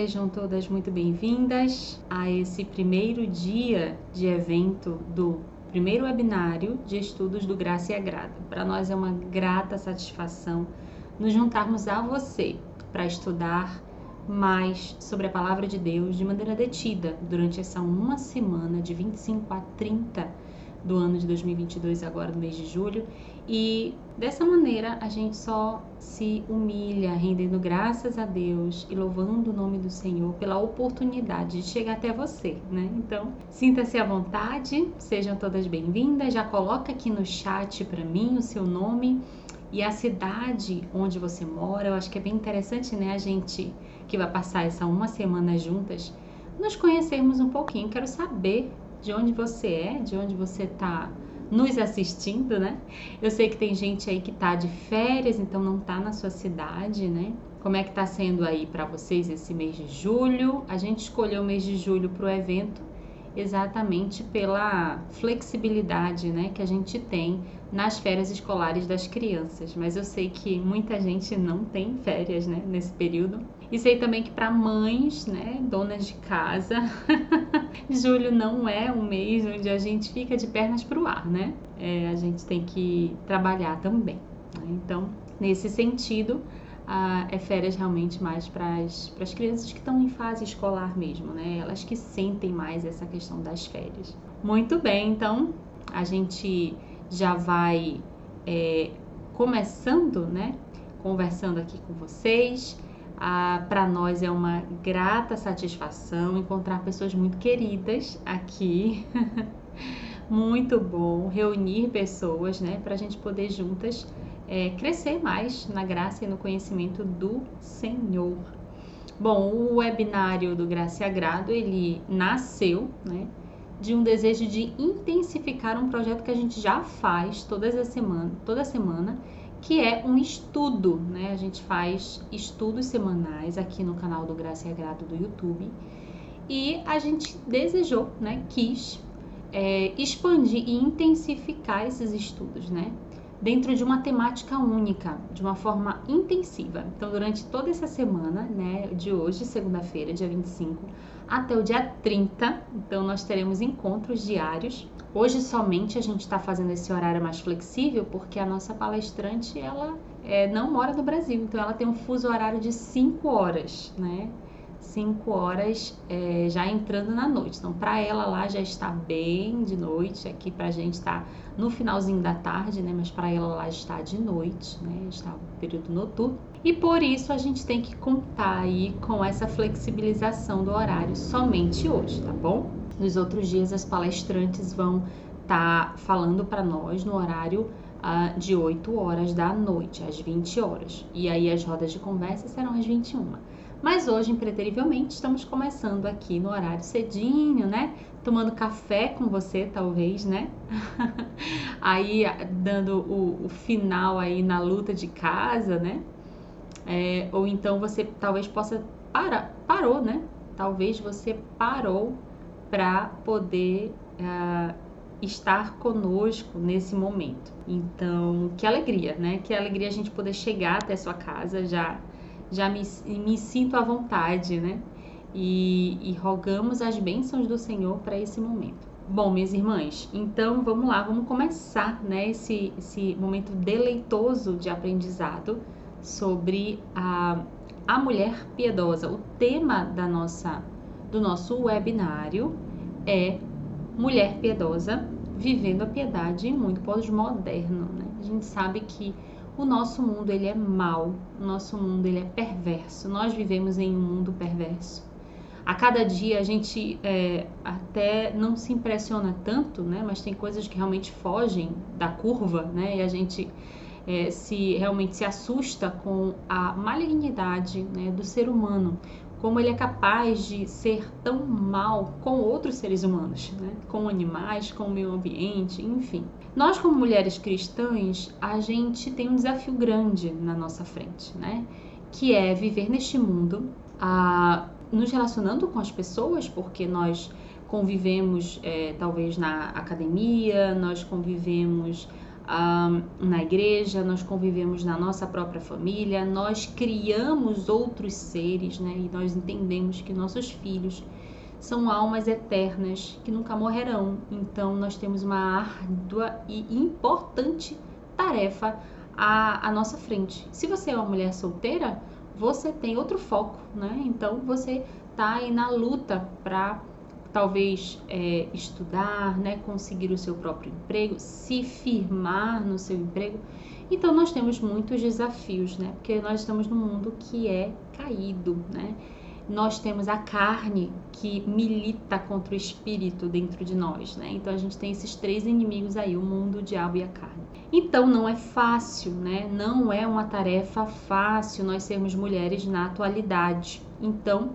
sejam todas muito bem-vindas a esse primeiro dia de evento do primeiro webinário de estudos do Graça e Agrado. Para nós é uma grata satisfação nos juntarmos a você para estudar mais sobre a Palavra de Deus de maneira detida durante essa uma semana de 25 a 30 do ano de 2022, agora no mês de julho, e dessa maneira a gente só se humilha, rendendo graças a Deus e louvando o nome do Senhor pela oportunidade de chegar até você, né? Então, sinta-se à vontade, sejam todas bem-vindas, já coloca aqui no chat para mim o seu nome e a cidade onde você mora. Eu acho que é bem interessante, né, a gente que vai passar essa uma semana juntas, nos conhecermos um pouquinho. Quero saber de onde você é, de onde você está nos assistindo, né? Eu sei que tem gente aí que tá de férias, então não tá na sua cidade, né? Como é que tá sendo aí para vocês esse mês de julho? A gente escolheu o mês de julho para o evento exatamente pela flexibilidade, né, que a gente tem nas férias escolares das crianças. Mas eu sei que muita gente não tem férias, né, nesse período. E sei também que para mães, né, donas de casa, julho não é um mês onde a gente fica de pernas pro ar, né? A gente tem que trabalhar também, né? Então, nesse sentido, é férias realmente mais para as crianças que estão em fase escolar mesmo, né? Elas que sentem mais essa questão das férias. Muito bem, então a gente já vai começando, né? Conversando aqui com vocês. Para nós é uma grata satisfação encontrar pessoas muito queridas aqui. Muito bom reunir pessoas, né? Para a gente poder juntas crescer mais na graça e no conhecimento do Senhor. Bom, o webinário do Graça e Agrado, ele nasceu, né, de um desejo de intensificar um projeto que a gente já faz toda semana, que é um estudo, né? A gente faz estudos semanais aqui no canal do Graça e Agrado do YouTube, e a gente desejou, né, quis expandir e intensificar esses estudos, né, dentro de uma temática única, de uma forma intensiva. Então, durante toda essa semana, né, de hoje, segunda-feira, dia 25, até o dia 30, então nós teremos encontros diários. Hoje somente a gente está fazendo esse horário mais flexível, porque a nossa palestrante, ela não mora no Brasil, então ela tem um fuso horário de 5 horas, né? 5 horas já entrando na noite. Então, para ela lá já está bem de noite, aqui para a gente está no finalzinho da tarde, né? Mas para ela lá está de noite, né? Está no período noturno. E por isso a gente tem que contar aí com essa flexibilização do horário somente hoje, tá bom? Nos outros dias as palestrantes vão estar falando para nós no horário de 8 horas da noite, às 20 horas. E aí as rodas de conversa serão às 21. Mas hoje, impreterivelmente, estamos começando aqui no horário cedinho, né? Tomando café com você, talvez, né? Aí, dando o final aí na luta de casa, né? Ou então você talvez possa parou, né? Talvez você parou para poder estar conosco nesse momento. Então, que alegria, né? Que alegria a gente poder chegar até sua casa, já me sinto à vontade, né? E rogamos as bênçãos do Senhor para esse momento. Bom, minhas irmãs, então vamos lá, vamos começar, né, esse momento deleitoso de aprendizado sobre a mulher piedosa. O tema do nosso webinário é Mulher Piedosa, Vivendo a Piedade em Mundo Pós-Moderno, né? A gente sabe que o nosso mundo, ele é mau, o nosso mundo, ele é perverso. Nós vivemos em um mundo perverso. A cada dia a gente até não se impressiona tanto, né? Mas tem coisas que realmente fogem da curva, né? E a gente realmente se assusta com a malignidade, né, do ser humano. Como ele é capaz de ser tão mal com outros seres humanos, né? Com animais, com o meio ambiente, enfim. Nós, como mulheres cristãs, a gente tem um desafio grande na nossa frente, né? Que é viver neste mundo, nos relacionando com as pessoas, porque nós convivemos talvez na academia, nós convivemos na igreja, nós convivemos na nossa própria família, nós criamos outros seres, né? E nós entendemos que nossos filhos são almas eternas que nunca morrerão. Então nós temos uma árdua e importante tarefa à nossa frente. Se você é uma mulher solteira, você tem outro foco, né? Então você tá aí na luta para talvez estudar, né? Conseguir o seu próprio emprego, se firmar no seu emprego. Então nós temos muitos desafios, né? Porque nós estamos num mundo que é caído, né? Nós temos a carne que milita contra o espírito dentro de nós, né? Então a gente tem esses três inimigos aí, o mundo, o diabo e a carne. Então não é fácil, né? Não é uma tarefa fácil nós sermos mulheres na atualidade. Então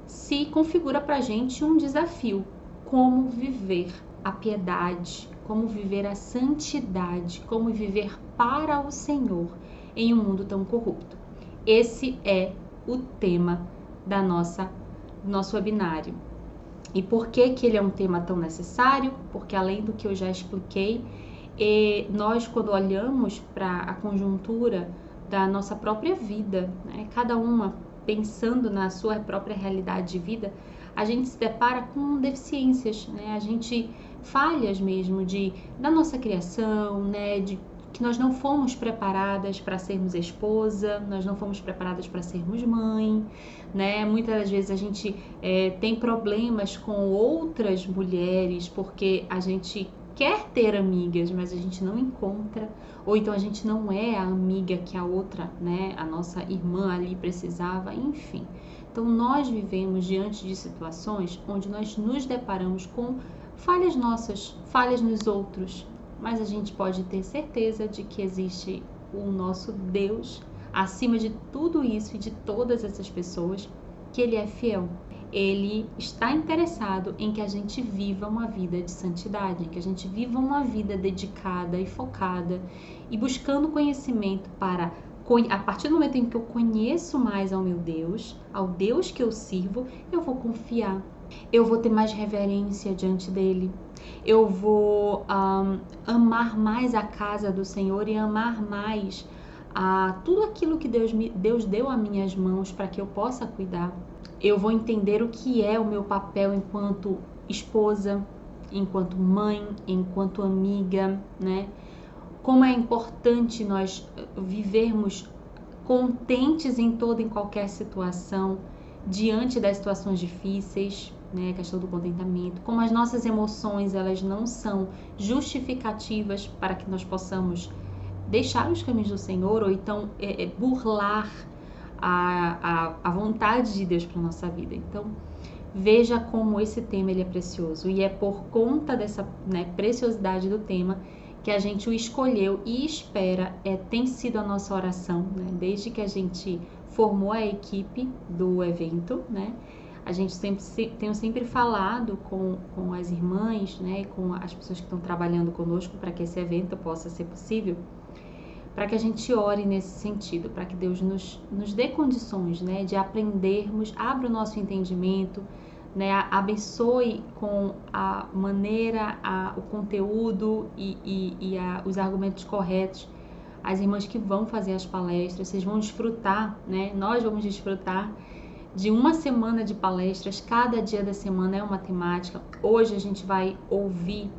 se configura pra gente um desafio: como viver a piedade, como viver a santidade, como viver para o Senhor em um mundo tão corrupto. Esse é o tema da nosso webinário. E por que ele é um tema tão necessário? Porque além do que eu já expliquei, nós quando olhamos para a conjuntura da nossa própria vida, né, cada uma pensando na sua própria realidade de vida, a gente se depara com deficiências, né? A gente falhas mesmo da nossa criação, né? De que nós não fomos preparadas para sermos esposa, nós não fomos preparadas para sermos mãe, né? Muitas das vezes a gente tem problemas com outras mulheres porque a gente quer ter amigas, mas a gente não encontra, ou então a gente não é a amiga que a outra, né, a nossa irmã ali precisava, enfim. Então nós vivemos diante de situações onde nós nos deparamos com falhas nossas, falhas nos outros, mas a gente pode ter certeza de que existe o nosso Deus acima de tudo isso e de todas essas pessoas, que Ele é fiel. Ele está interessado em que a gente viva uma vida de santidade, em que a gente viva uma vida dedicada e focada e buscando conhecimento para, a partir do momento em que eu conheço mais ao meu Deus, ao Deus que eu sirvo, eu vou confiar, eu vou ter mais reverência diante dele, eu vou amar mais a casa do Senhor e amar mais tudo aquilo que Deus deu a minhas mãos para que eu possa cuidar. Eu vou entender o que é o meu papel enquanto esposa, enquanto mãe, enquanto amiga, né? Como é importante nós vivermos contentes em toda e qualquer situação, diante das situações difíceis, né? A questão do contentamento. Como as nossas emoções, elas não são justificativas para que nós possamos deixar os caminhos do Senhor ou então burlar a vontade de Deus para a nossa vida. Então, veja como esse tema ele é precioso. E é por conta dessa, né, preciosidade do tema que a gente o escolheu e espera, tem sido a nossa oração, né? Desde que a gente formou a equipe do evento, né? A gente tenho sempre falado com as irmãs, né, com as pessoas que estão trabalhando conosco para que esse evento possa ser possível, para que a gente ore nesse sentido, para que Deus nos dê condições, né, de aprendermos, abra o nosso entendimento, né, abençoe com a maneira, o conteúdo e os argumentos corretos. As irmãs que vão fazer as palestras, vocês vão desfrutar, né, nós vamos desfrutar de uma semana de palestras, cada dia da semana é uma temática. Hoje a gente vai ouvir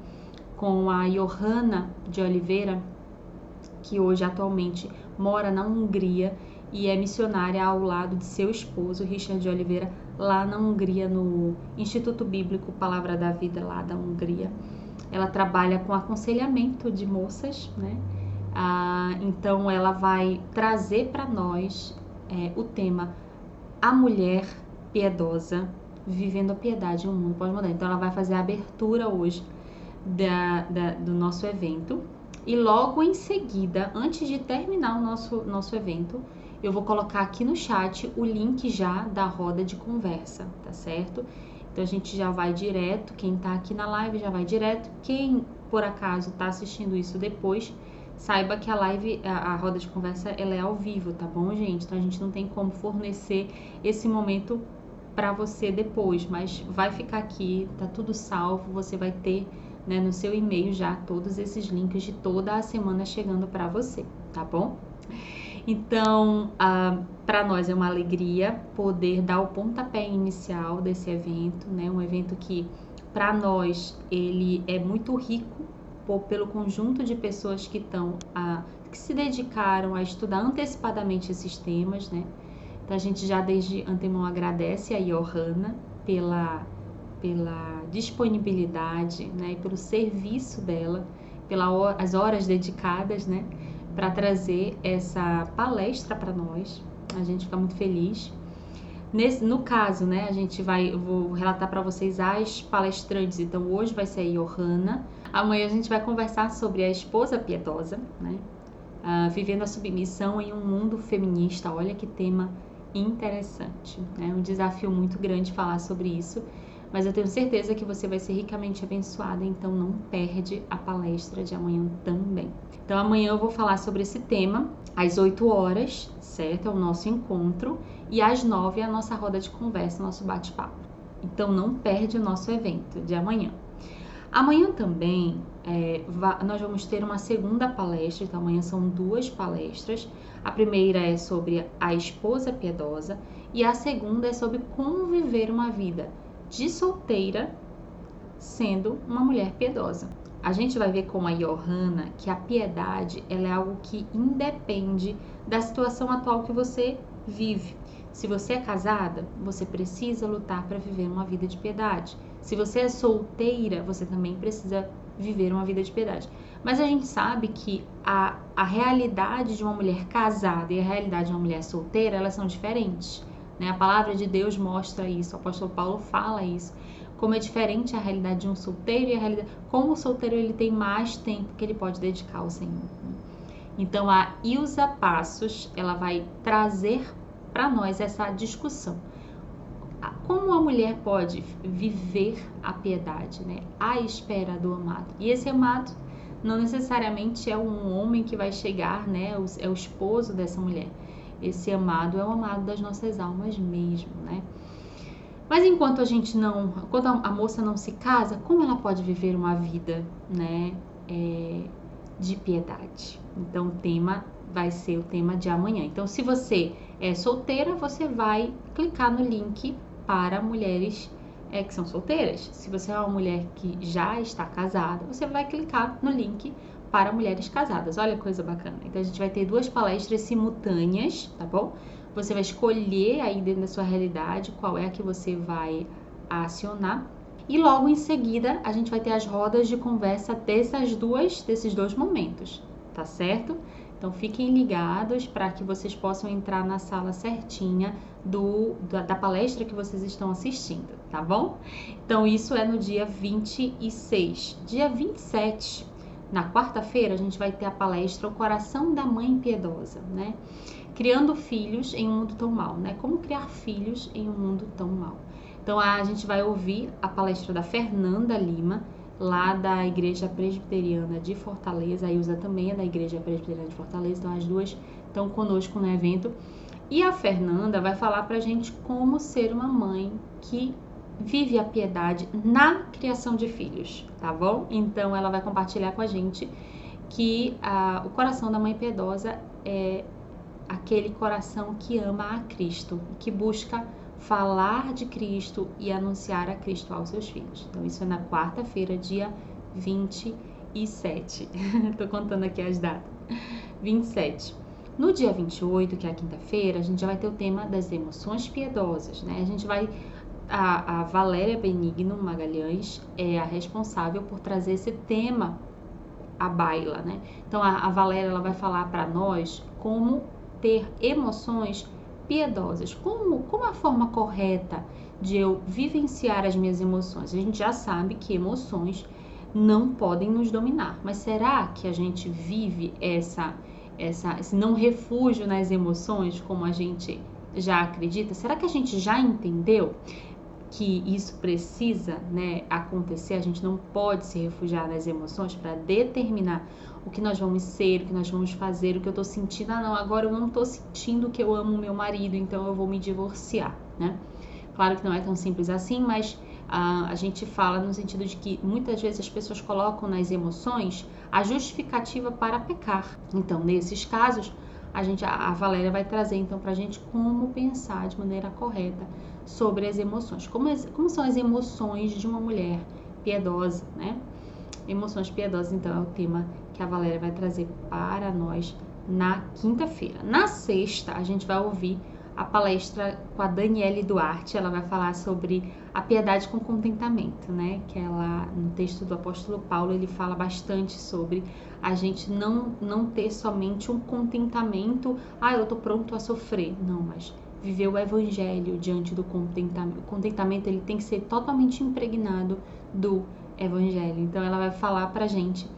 com a Johanna de Oliveira, que hoje atualmente mora na Hungria e é missionária ao lado de seu esposo, Richard de Oliveira, lá na Hungria, no Instituto Bíblico Palavra da Vida, lá da Hungria. Ela trabalha com aconselhamento de moças, né? Então ela vai trazer para nós o tema A Mulher Piedosa, Vivendo a Piedade em um Mundo Pós-Moderno. Então ela vai fazer a abertura hoje do nosso evento. E logo em seguida, antes de terminar o nosso evento, eu vou colocar aqui no chat o link já da roda de conversa, tá certo? Então a gente já vai direto, quem tá aqui na live já vai direto. Quem por acaso tá assistindo isso depois, saiba que a live, a roda de conversa, ela é ao vivo, tá bom, gente? Então a gente não tem como fornecer esse momento para você depois, mas vai ficar aqui, tá tudo salvo, você vai ter né, no seu e-mail já todos esses links de toda a semana chegando para você, tá bom? Então, para nós é uma alegria poder dar o pontapé inicial desse evento, né? Um evento que, para nós, ele é muito rico pelo conjunto de pessoas que se dedicaram a estudar antecipadamente esses temas, né? Então, a gente já desde antemão agradece a Johanna pela disponibilidade, né? E pelo serviço dela, pelas horas dedicadas, né? Para trazer essa palestra para nós. A gente fica muito feliz. No caso, né, eu vou relatar para vocês as palestrantes. Então, hoje vai ser a Johanna. Amanhã a gente vai conversar sobre a esposa piedosa, né? Vivendo a submissão em um mundo feminista. Olha que tema interessante, né? Um desafio muito grande falar sobre isso. Mas eu tenho certeza que você vai ser ricamente abençoada, então não perde a palestra de amanhã também. Então amanhã eu vou falar sobre esse tema, às 8 horas, certo? É o nosso encontro, e às 9 é a nossa roda de conversa, nosso bate-papo. Então não perde o nosso evento de amanhã. Amanhã também nós vamos ter uma segunda palestra, então amanhã são 2 palestras. A primeira é sobre a esposa piedosa e a segunda é sobre como viver uma vida de solteira sendo uma mulher piedosa. A gente vai ver com a Johanna que a piedade ela é algo que independe da situação atual que você vive. Se você é casada, você precisa lutar para viver uma vida de piedade. Se você é solteira, você também precisa viver uma vida de piedade. Mas a gente sabe que a realidade de uma mulher casada e a realidade de uma mulher solteira, elas são diferentes. Né? A palavra de Deus mostra isso, o apóstolo Paulo fala isso, como é diferente a realidade de um solteiro e a realidade, como o solteiro ele tem mais tempo que ele pode dedicar ao Senhor. Então a Ilza Passos, ela vai trazer para nós essa discussão. Como a mulher pode viver a piedade, né? À espera do amado. E esse amado não necessariamente é um homem que vai chegar, né? É o esposo dessa mulher. Esse amado é o amado das nossas almas mesmo, né? Mas enquanto a moça não se casa, como ela pode viver uma vida, né, de piedade? Então o tema vai ser o tema de amanhã. Então se você é solteira, você vai clicar no link para mulheres que são solteiras. Se você é uma mulher que já está casada, você vai clicar no link para mulheres casadas. Olha que coisa bacana. Então a gente vai ter 2 palestras simultâneas, tá bom? Você vai escolher aí dentro da sua realidade qual é a que você vai acionar. E logo em seguida a gente vai ter as rodas de conversa desses 2 momentos, tá certo? Então fiquem ligados para que vocês possam entrar na sala certinha da palestra que vocês estão assistindo, tá bom? Então isso é no dia 26. Dia 27, na quarta-feira, a gente vai ter a palestra O Coração da Mãe Piedosa, né? Criando filhos em um mundo tão mau, né? Como criar filhos em um mundo tão mau. Então a gente vai ouvir a palestra da Fernanda Lima, lá da Igreja Presbiteriana de Fortaleza. A Ilza também é da Igreja Presbiteriana de Fortaleza, então as 2 estão conosco no evento. E a Fernanda vai falar pra gente como ser uma mãe que vive a piedade na criação de filhos, tá bom? Então ela vai compartilhar com a gente que o coração da mãe piedosa é aquele coração que ama a Cristo, que busca falar de Cristo e anunciar a Cristo aos seus filhos. Então isso é na quarta-feira, dia 27. Tô contando aqui as datas. 27. No dia 28, que é a quinta-feira, a gente já vai ter o tema das emoções piedosas, né? A gente vai... A Valéria Benigno Magalhães é a responsável por trazer esse tema à baila, né? Então a Valéria ela vai falar para nós como ter emoções piedosas, como a forma correta de eu vivenciar as minhas emoções. A gente já sabe que emoções não podem nos dominar, mas será que a gente vive esse não refúgio nas emoções como a gente já acredita? Será que a gente já entendeu que isso precisa, né, acontecer? A gente não pode se refugiar nas emoções para determinar o que nós vamos ser, o que nós vamos fazer, o que eu tô sentindo. Não, agora eu não tô sentindo que eu amo o meu marido, então eu vou me divorciar, né? Claro que não é tão simples assim, mas A gente fala no sentido de que muitas vezes as pessoas colocam nas emoções a justificativa para pecar. Então, nesses casos, a Valéria vai trazer então para a gente como pensar de maneira correta sobre as emoções. Como são as emoções de uma mulher piedosa, né? Emoções piedosas, então, é o tema que a Valéria vai trazer para nós na quinta-feira. Na sexta, a gente vai ouvir a palestra com a Daniele Duarte. Ela vai falar sobre a piedade com contentamento, né? Que ela, no texto do apóstolo Paulo, ele fala bastante sobre a gente não ter somente um contentamento, eu tô pronto a sofrer. Não, mas viver o evangelho diante do contentamento. O contentamento, ele tem que ser totalmente impregnado do evangelho. Então, ela vai falar pra gente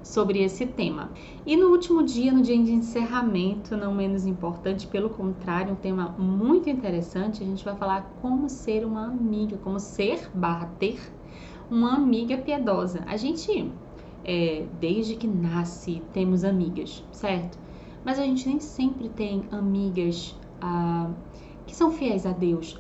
sobre esse tema. E no último dia, no dia de encerramento, não menos importante, pelo contrário, um tema muito interessante, a gente vai falar como ser uma amiga, como ter uma amiga piedosa. A gente, desde que nasce, temos amigas, certo? Mas a gente nem sempre tem amigas que são fiéis a Deus.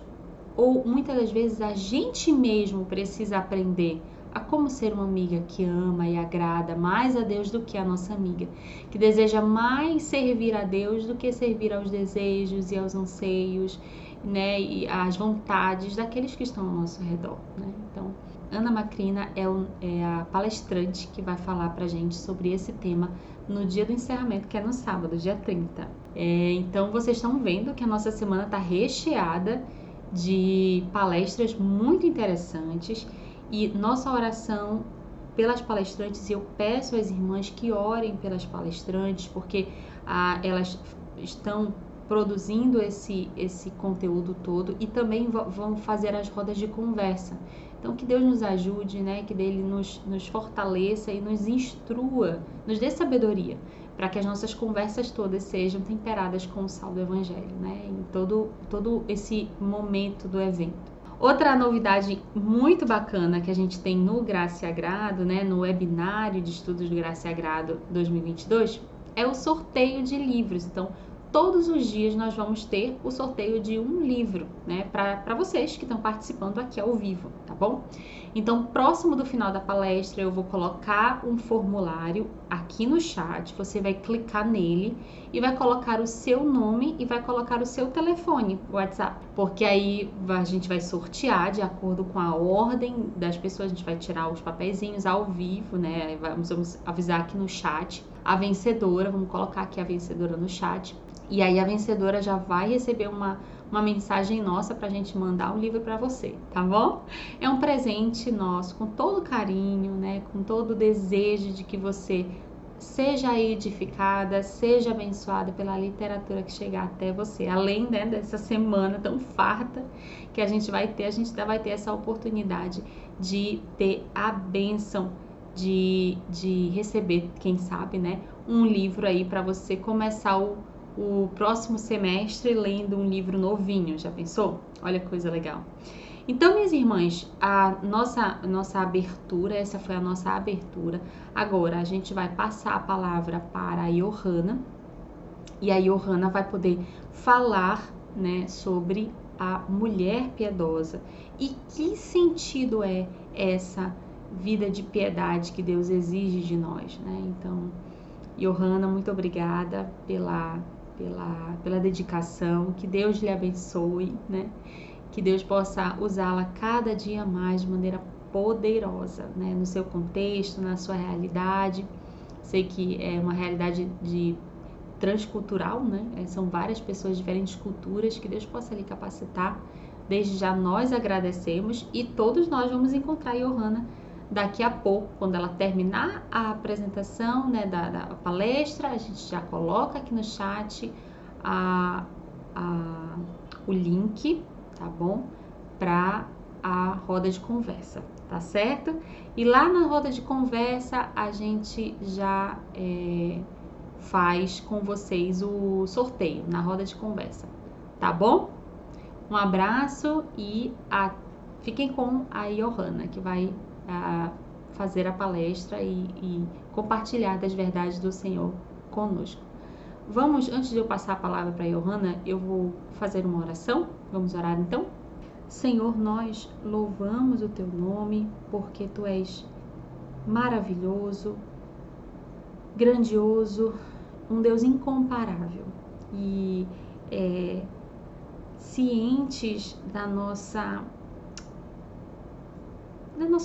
Ou muitas das vezes a gente mesmo precisa aprender a como ser uma amiga que ama e agrada mais a Deus do que a nossa amiga, que deseja mais servir a Deus do que servir aos desejos e aos anseios, né, e às vontades daqueles que estão ao nosso redor, né? Então, Ana Macrina é a palestrante que vai falar pra gente sobre esse tema no dia do encerramento, que é no sábado, dia 30. Então, vocês estão vendo que a nossa semana está recheada de palestras muito interessantes. E nossa oração pelas palestrantes, eu peço às irmãs que orem pelas palestrantes, porque elas estão produzindo esse conteúdo todo e também vão fazer as rodas de conversa. Então, que Deus nos ajude, né? Que Ele nos fortaleça e nos instrua, nos dê sabedoria, para que as nossas conversas todas sejam temperadas com o sal do Evangelho, né? Em todo esse momento do evento. Outra novidade muito bacana que a gente tem no Graça e Agrado, né, no webinário de estudos do Graça e Agrado 2022, é o sorteio de livros. Então, todos os dias nós vamos ter o sorteio de um livro, né, para vocês que estão participando aqui ao vivo, tá bom? Então, próximo do final da palestra, eu vou colocar um formulário aqui no chat, você vai clicar nele e vai colocar o seu nome e vai colocar o seu telefone, WhatsApp, porque aí a gente vai sortear de acordo com a ordem das pessoas, a gente vai tirar os papeizinhos ao vivo, né, vamos avisar aqui no chat a vencedora, vamos colocar aqui a vencedora no chat, e aí a vencedora já vai receber uma mensagem nossa pra gente mandar um livro para você, tá bom? É um presente nosso, com todo carinho, né? Com todo o desejo de que você seja edificada, seja abençoada pela literatura que chegar até você. Além, né, dessa semana tão farta que a gente vai ter, a gente ainda vai ter essa oportunidade de ter a bênção de receber, quem sabe, né? Um livro aí para você começar o próximo semestre lendo um livro novinho, já pensou? Olha que coisa legal. Então, minhas irmãs, a nossa abertura, essa foi a nossa abertura. Agora, a gente vai passar a palavra para a Johanna, e a Johanna vai poder falar, né, sobre a mulher piedosa. E que sentido é essa vida de piedade que Deus exige de nós, né? Então, Johanna, muito obrigada pela dedicação, que Deus lhe abençoe, né? Que Deus possa usá-la cada dia mais de maneira poderosa, né? No seu contexto, na sua realidade. Sei que é uma realidade transcultural, né? São várias pessoas de diferentes culturas, que Deus possa lhe capacitar. Desde já nós agradecemos e todos nós vamos encontrar a Johanna daqui a pouco, quando ela terminar a apresentação, né, da palestra, a gente já coloca aqui no chat o link, tá bom? Para a roda de conversa, tá certo? E lá na roda de conversa a gente já faz com vocês o sorteio na roda de conversa, tá bom? Um abraço e fiquem com a Johanna, que vai fazer a palestra e compartilhar das verdades do Senhor conosco. Vamos, antes de eu passar a palavra para a Johanna, eu vou fazer uma oração. Vamos orar então? Senhor, nós louvamos o teu nome porque tu és maravilhoso, grandioso, um Deus incomparável. E cientes da nossa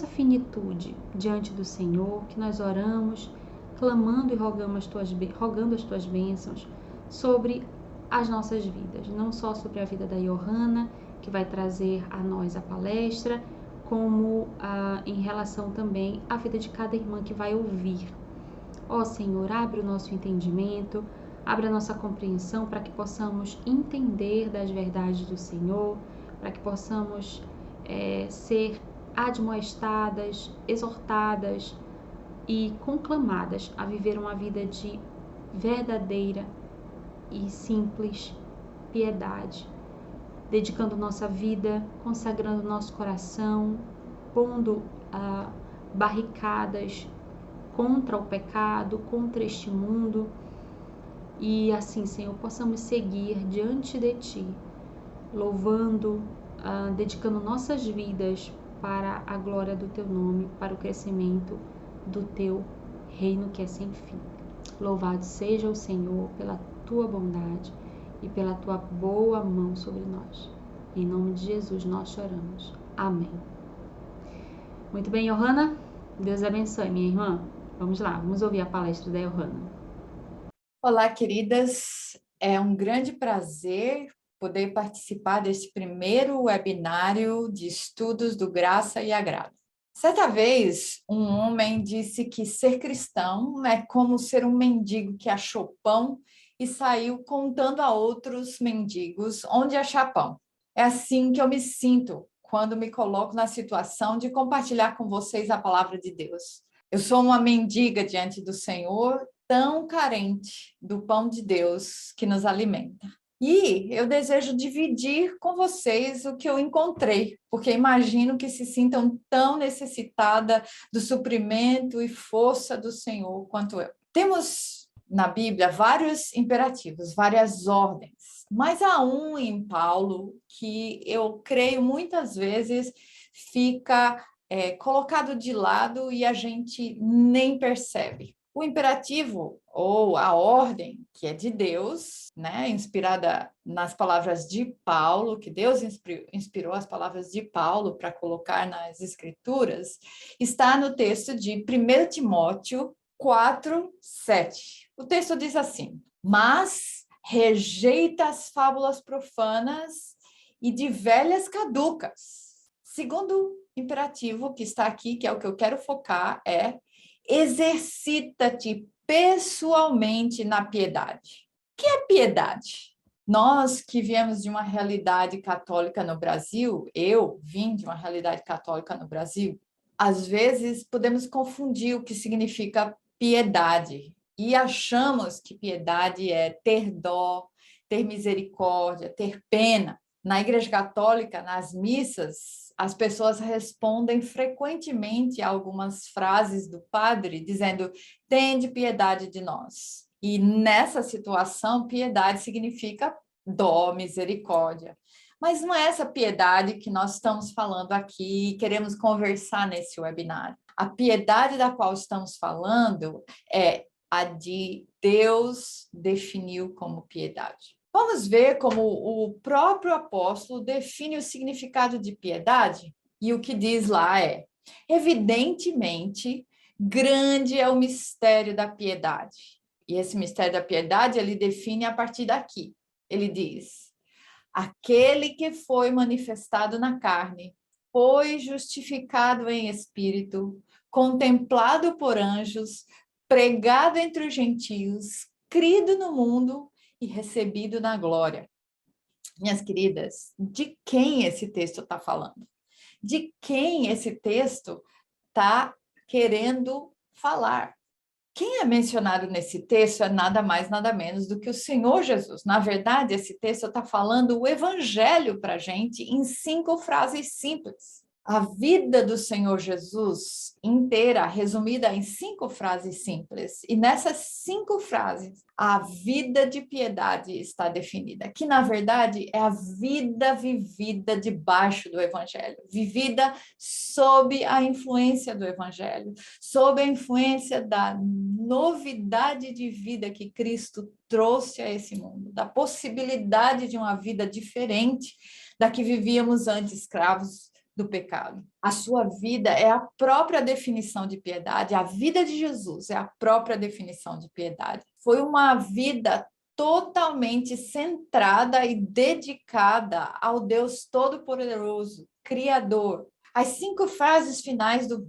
finitude diante do Senhor, que nós oramos, clamando e rogando as tuas bênçãos sobre as nossas vidas, não só sobre a vida da Johanna, que vai trazer a nós a palestra, como em relação também à vida de cada irmã que vai ouvir. Ó Senhor, abre o nosso entendimento, abre a nossa compreensão para que possamos entender das verdades do Senhor, para que possamos ser admoestadas, exortadas e conclamadas a viver uma vida de verdadeira e simples piedade, dedicando nossa vida, consagrando nosso coração, pondo barricadas contra o pecado, contra este mundo, e assim, Senhor, possamos seguir diante de Ti, louvando, dedicando nossas vidas para a glória do Teu nome, para o crescimento do Teu reino que é sem fim. Louvado seja o Senhor pela Tua bondade e pela Tua boa mão sobre nós. Em nome de Jesus nós choramos. Amém. Muito bem, Johanna. Deus abençoe, minha irmã. Vamos lá, vamos ouvir a palestra da Johanna. Olá, queridas. É um grande prazer poder participar deste primeiro webinário de estudos do Graça e Agrado. Certa vez, um homem disse que ser cristão é como ser um mendigo que achou pão e saiu contando a outros mendigos onde achar pão. É assim que eu me sinto quando me coloco na situação de compartilhar com vocês a palavra de Deus. Eu sou uma mendiga diante do Senhor, tão carente do pão de Deus que nos alimenta. E eu desejo dividir com vocês o que eu encontrei, porque imagino que se sintam tão necessitada do suprimento e força do Senhor quanto eu. Temos na Bíblia vários imperativos, várias ordens, mas há um em Paulo que eu creio muitas vezes fica colocado de lado e a gente nem percebe. O imperativo, ou a ordem, que é de Deus, né, inspirada nas palavras de Paulo, que Deus inspirou as palavras de Paulo para colocar nas Escrituras, está no texto de 1 Timóteo 4:7. O texto diz assim: mas rejeita as fábulas profanas e de velhas caducas. Segundo imperativo que está aqui, que é o que eu quero focar, é exercita-te pessoalmente na piedade. O que é piedade? Nós que viemos de uma realidade católica no Brasil, eu vim de uma realidade católica no Brasil, às vezes podemos confundir o que significa piedade e achamos que piedade é ter dó, ter misericórdia, ter pena. Na Igreja Católica, nas missas, as pessoas respondem frequentemente a algumas frases do padre, dizendo, tende piedade de nós. E nessa situação, piedade significa dó, misericórdia. Mas não é essa piedade que nós estamos falando aqui e queremos conversar nesse webinar. A piedade da qual estamos falando é a de Deus definiu como piedade. Vamos ver como o próprio apóstolo define o significado de piedade? E o que diz lá é: evidentemente, grande é o mistério da piedade. E esse mistério da piedade ele define a partir daqui. Ele diz: aquele que foi manifestado na carne, foi justificado em espírito, contemplado por anjos, pregado entre os gentios, crido no mundo e recebido na glória. Minhas queridas, de quem esse texto está falando? De quem esse texto está querendo falar? Quem é mencionado nesse texto é nada mais, nada menos do que o Senhor Jesus. Na verdade, esse texto está falando o evangelho para a gente em 5 frases simples. A vida do Senhor Jesus inteira, resumida em 5 frases simples. E nessas 5 frases, a vida de piedade está definida, que na verdade é a vida vivida debaixo do Evangelho, vivida sob a influência do Evangelho, sob a influência da novidade de vida que Cristo trouxe a esse mundo, da possibilidade de uma vida diferente da que vivíamos antes, escravos do pecado. A sua vida é a própria definição de piedade, a vida de Jesus é a própria definição de piedade. Foi uma vida totalmente centrada e dedicada ao Deus Todo-Poderoso, Criador. As 5 frases finais do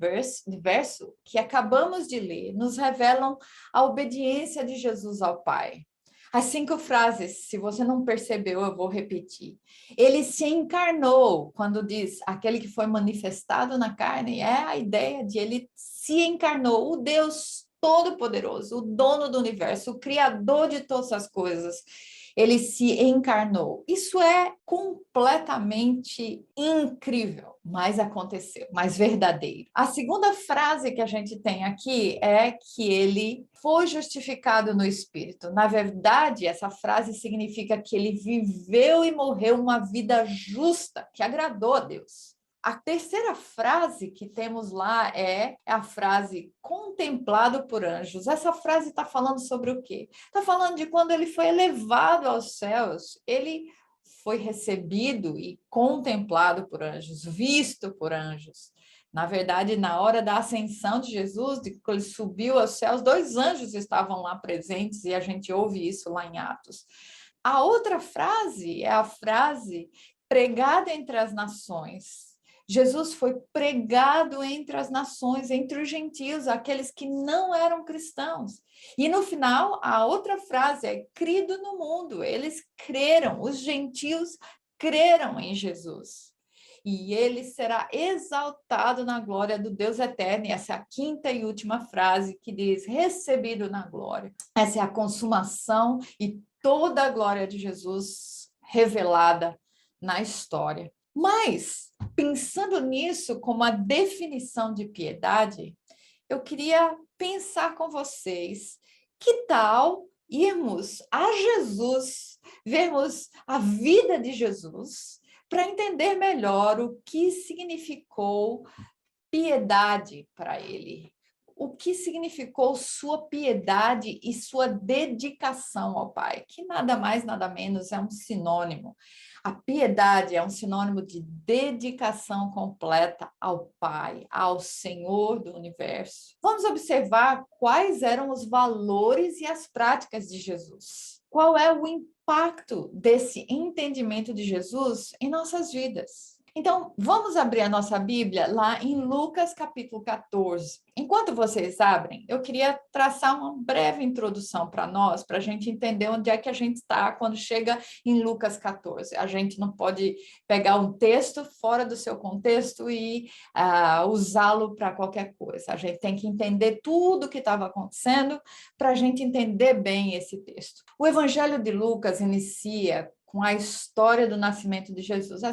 verso que acabamos de ler nos revelam a obediência de Jesus ao Pai. As 5 frases, se você não percebeu, eu vou repetir. Ele se encarnou, quando diz aquele que foi manifestado na carne, é a ideia de ele se encarnou, o Deus Todo-Poderoso, o dono do universo, o criador de todas as coisas. Ele se encarnou. Isso é completamente incrível, mas aconteceu, mas verdadeiro. A segunda frase que a gente tem aqui é que ele foi justificado no Espírito. Na verdade, essa frase significa que ele viveu e morreu uma vida justa, que agradou a Deus. A terceira frase que temos lá é a frase contemplado por anjos. Essa frase está falando sobre o quê? Está falando de quando ele foi elevado aos céus, ele foi recebido e contemplado por anjos, visto por anjos. Na verdade, na hora da ascensão de Jesus, de que ele subiu aos céus, 2 anjos estavam lá presentes e a gente ouve isso lá em Atos. A outra frase é a frase pregada entre as nações. Jesus foi pregado entre as nações, entre os gentios, aqueles que não eram cristãos. E no final, a outra frase é crido no mundo. Eles creram, os gentios creram em Jesus. E ele será exaltado na glória do Deus eterno. E essa é a 5ª e última frase que diz, recebido na glória. Essa é a consumação e toda a glória de Jesus revelada na história. Mas, pensando nisso como a definição de piedade, eu queria pensar com vocês, que tal irmos a Jesus, vermos a vida de Jesus, para entender melhor o que significou piedade para ele? O que significou sua piedade e sua dedicação ao Pai, que nada mais, nada menos é um sinônimo. A piedade é um sinônimo de dedicação completa ao Pai, ao Senhor do universo. Vamos observar quais eram os valores e as práticas de Jesus. Qual é o impacto desse entendimento de Jesus em nossas vidas? Então, vamos abrir a nossa Bíblia lá em Lucas capítulo 14. Enquanto vocês abrem, eu queria traçar uma breve introdução para nós, para a gente entender onde é que a gente está quando chega em Lucas 14. A gente não pode pegar um texto fora do seu contexto e usá-lo para qualquer coisa. A gente tem que entender tudo o que estava acontecendo para a gente entender bem esse texto. O Evangelho de Lucas inicia com a história do nascimento de Jesus.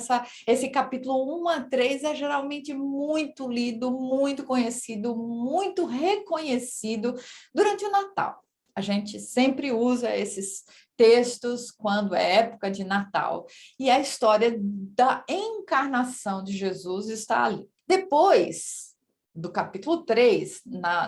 Esse capítulo 1 a 3 é geralmente muito lido, muito conhecido, muito reconhecido durante o Natal. A gente sempre usa esses textos quando é época de Natal. E a história da encarnação de Jesus está ali. Depois do capítulo 3,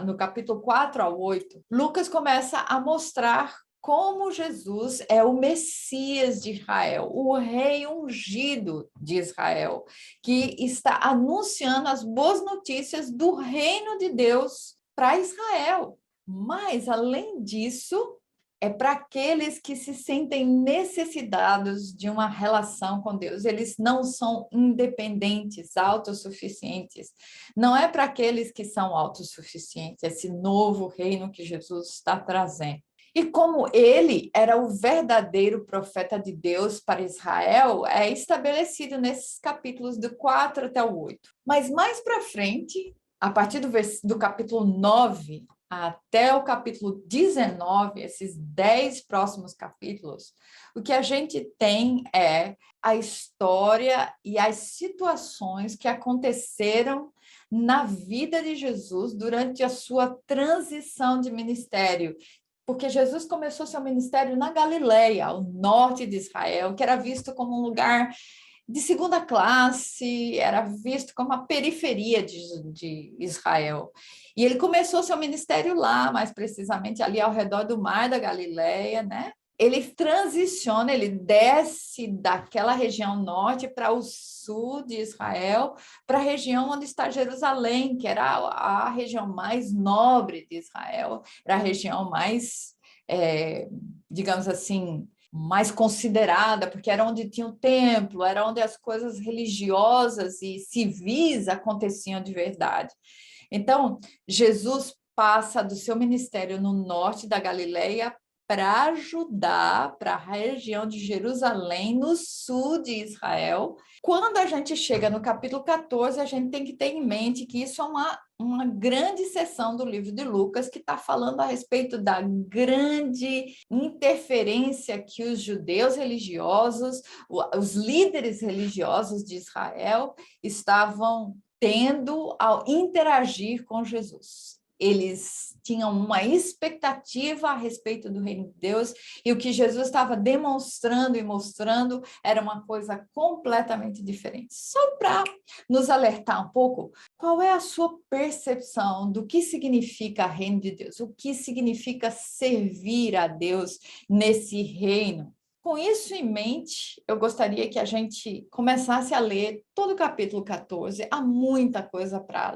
no capítulo 4 ao 8, Lucas começa a mostrar como Jesus é o Messias de Israel, o rei ungido de Israel, que está anunciando as boas notícias do reino de Deus para Israel. Mas, além disso, é para aqueles que se sentem necessitados de uma relação com Deus. Eles não são independentes, autossuficientes. Não é para aqueles que são autossuficientes, esse novo reino que Jesus está trazendo. E como ele era o verdadeiro profeta de Deus para Israel, é estabelecido nesses capítulos do 4 até o 8. Mas mais para frente, a partir do capítulo 9, até o capítulo 19, esses 10 próximos capítulos, o que a gente tem é a história e as situações que aconteceram na vida de Jesus durante a sua transição de ministério. Porque Jesus começou seu ministério na Galileia, ao norte de Israel, que era visto como um lugar de segunda classe, era visto como a periferia de Israel. E ele começou seu ministério lá, mais precisamente ali ao redor do Mar da Galileia, né? Ele transiciona, ele desce daquela região norte para o sul de Israel, para a região onde está Jerusalém, que era a região mais nobre de Israel, era a região mais, digamos assim, mais considerada, porque era onde tinha o templo, era onde as coisas religiosas e civis aconteciam de verdade. Então, Jesus passa do seu ministério no norte da Galileia para ajudar para a região de Jerusalém, no sul de Israel. Quando a gente chega no capítulo 14, a gente tem que ter em mente que isso é uma grande seção do livro de Lucas, que está falando a respeito da grande interferência que os judeus religiosos, os líderes religiosos de Israel, estavam tendo ao interagir com Jesus. Eles tinham uma expectativa a respeito do reino de Deus, e o que Jesus estava demonstrando e mostrando era uma coisa completamente diferente. Só para nos alertar um pouco, qual é a sua percepção do que significa reino de Deus? O que significa servir a Deus nesse reino? Com isso em mente, eu gostaria que a gente começasse a ler todo o capítulo 14. Há muita coisa para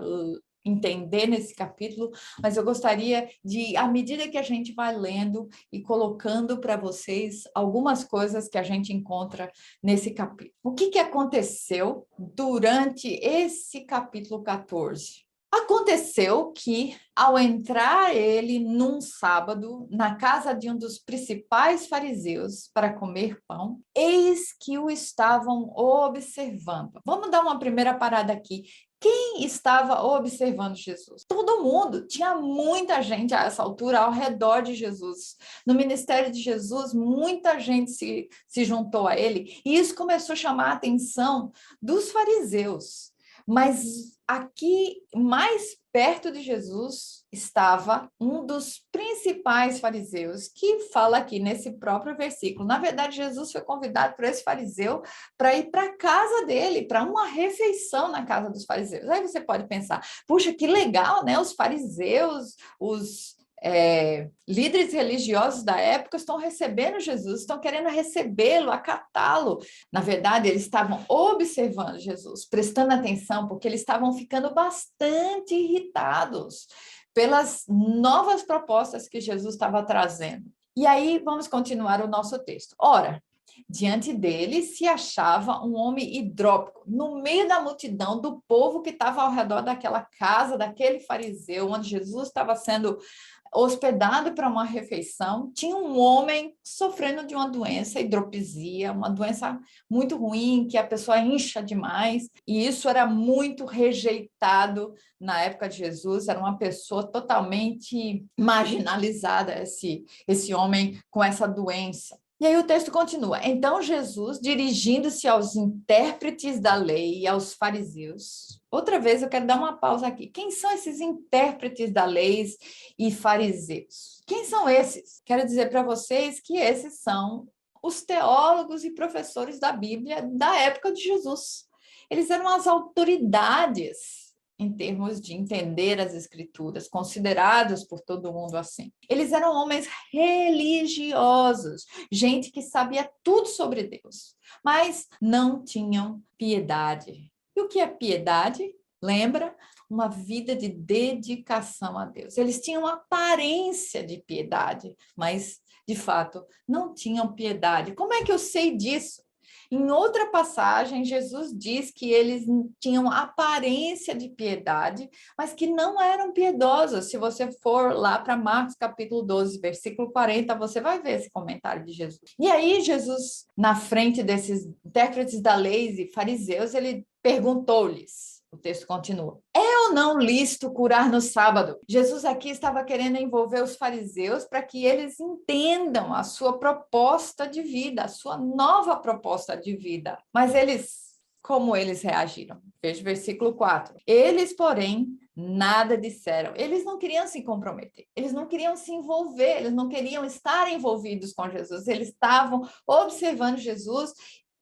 entender nesse capítulo, mas eu gostaria de, à medida que a gente vai lendo e colocando para vocês algumas coisas que a gente encontra nesse capítulo. O que aconteceu durante esse capítulo 14? Aconteceu que, ao entrar ele num sábado na casa de um dos principais fariseus para comer pão, eis que o estavam observando. Vamos dar uma primeira parada aqui. Quem estava observando Jesus? Todo mundo. Tinha muita gente a essa altura ao redor de Jesus. No ministério de Jesus, muita gente se juntou a ele, e isso começou a chamar a atenção dos fariseus. Mas aqui, mais perto de Jesus, estava um dos principais fariseus, que fala aqui nesse próprio versículo. Na verdade, Jesus foi convidado por esse fariseu para ir para a casa dele, para uma refeição na casa dos fariseus. Aí você pode pensar, puxa, que legal, né? Os fariseus, os líderes religiosos da época estão recebendo Jesus, estão querendo recebê-lo, acatá-lo. Na verdade, eles estavam observando Jesus, prestando atenção, porque eles estavam ficando bastante irritados pelas novas propostas que Jesus estava trazendo. E aí, vamos continuar o nosso texto. Ora, diante dele se achava um homem hidrópico, no meio da multidão do povo que estava ao redor daquela casa, daquele fariseu, onde Jesus estava sendo hospedado para uma refeição. Tinha um homem sofrendo de uma doença, hidropisia, uma doença muito ruim, que a pessoa incha demais, e isso era muito rejeitado na época de Jesus. Era uma pessoa totalmente marginalizada, esse homem com essa doença. E aí o texto continua. Então Jesus, dirigindo-se aos intérpretes da lei e aos fariseus. Outra vez eu quero dar uma pausa aqui. Quem são esses intérpretes da lei e fariseus? Quem são esses? Quero dizer para vocês que esses são os teólogos e professores da Bíblia da época de Jesus. Eles eram as autoridades em termos de entender as escrituras, considerados por todo mundo assim. Eles eram homens religiosos, gente que sabia tudo sobre Deus, mas não tinham piedade. E o que é piedade? Lembra? Uma vida de dedicação a Deus. Eles tinham aparência de piedade, mas, de fato, não tinham piedade. Como é que eu sei disso? Em outra passagem, Jesus diz que eles tinham aparência de piedade, mas que não eram piedosos. Se você for lá para Marcos capítulo 12, versículo 40, você vai ver esse comentário de Jesus. E aí, Jesus, na frente desses intérpretes da lei e fariseus, ele perguntou-lhes: O texto continua. É ou não lícito curar no sábado? Jesus aqui estava querendo envolver os fariseus para que eles entendam a sua proposta de vida, a sua nova proposta de vida. Mas como eles reagiram? Veja o versículo 4. Eles, porém, nada disseram. Eles não queriam se comprometer, eles não queriam se envolver, eles não queriam estar envolvidos com Jesus. Eles estavam observando Jesus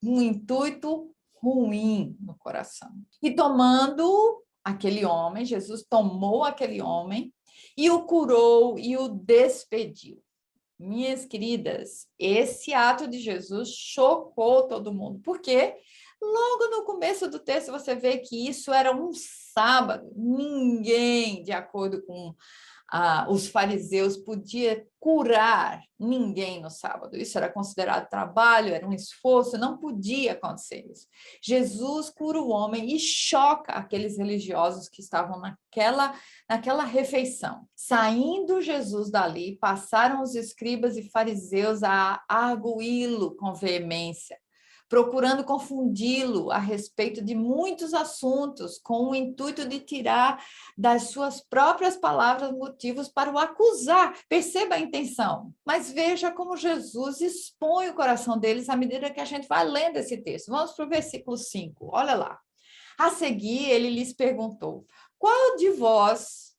no intuito ruim no coração. E tomando aquele homem, Jesus tomou aquele homem e o curou e o despediu. Minhas queridas, esse ato de Jesus chocou todo mundo, porque logo no começo do texto você vê que isso era um sábado. Ninguém, de acordo com os fariseus, podia curar ninguém no sábado. Isso era considerado trabalho, era um esforço, não podia acontecer isso. Jesus cura o homem e choca aqueles religiosos que estavam naquela refeição. Saindo Jesus dali, passaram os escribas e fariseus a arguí-lo com veemência, procurando confundi-lo a respeito de muitos assuntos, com o intuito de tirar das suas próprias palavras motivos para o acusar. Perceba a intenção. Mas veja como Jesus expõe o coração deles à medida que a gente vai lendo esse texto. Vamos para o versículo 5. Olha lá. A seguir, ele lhes perguntou: qual de vós,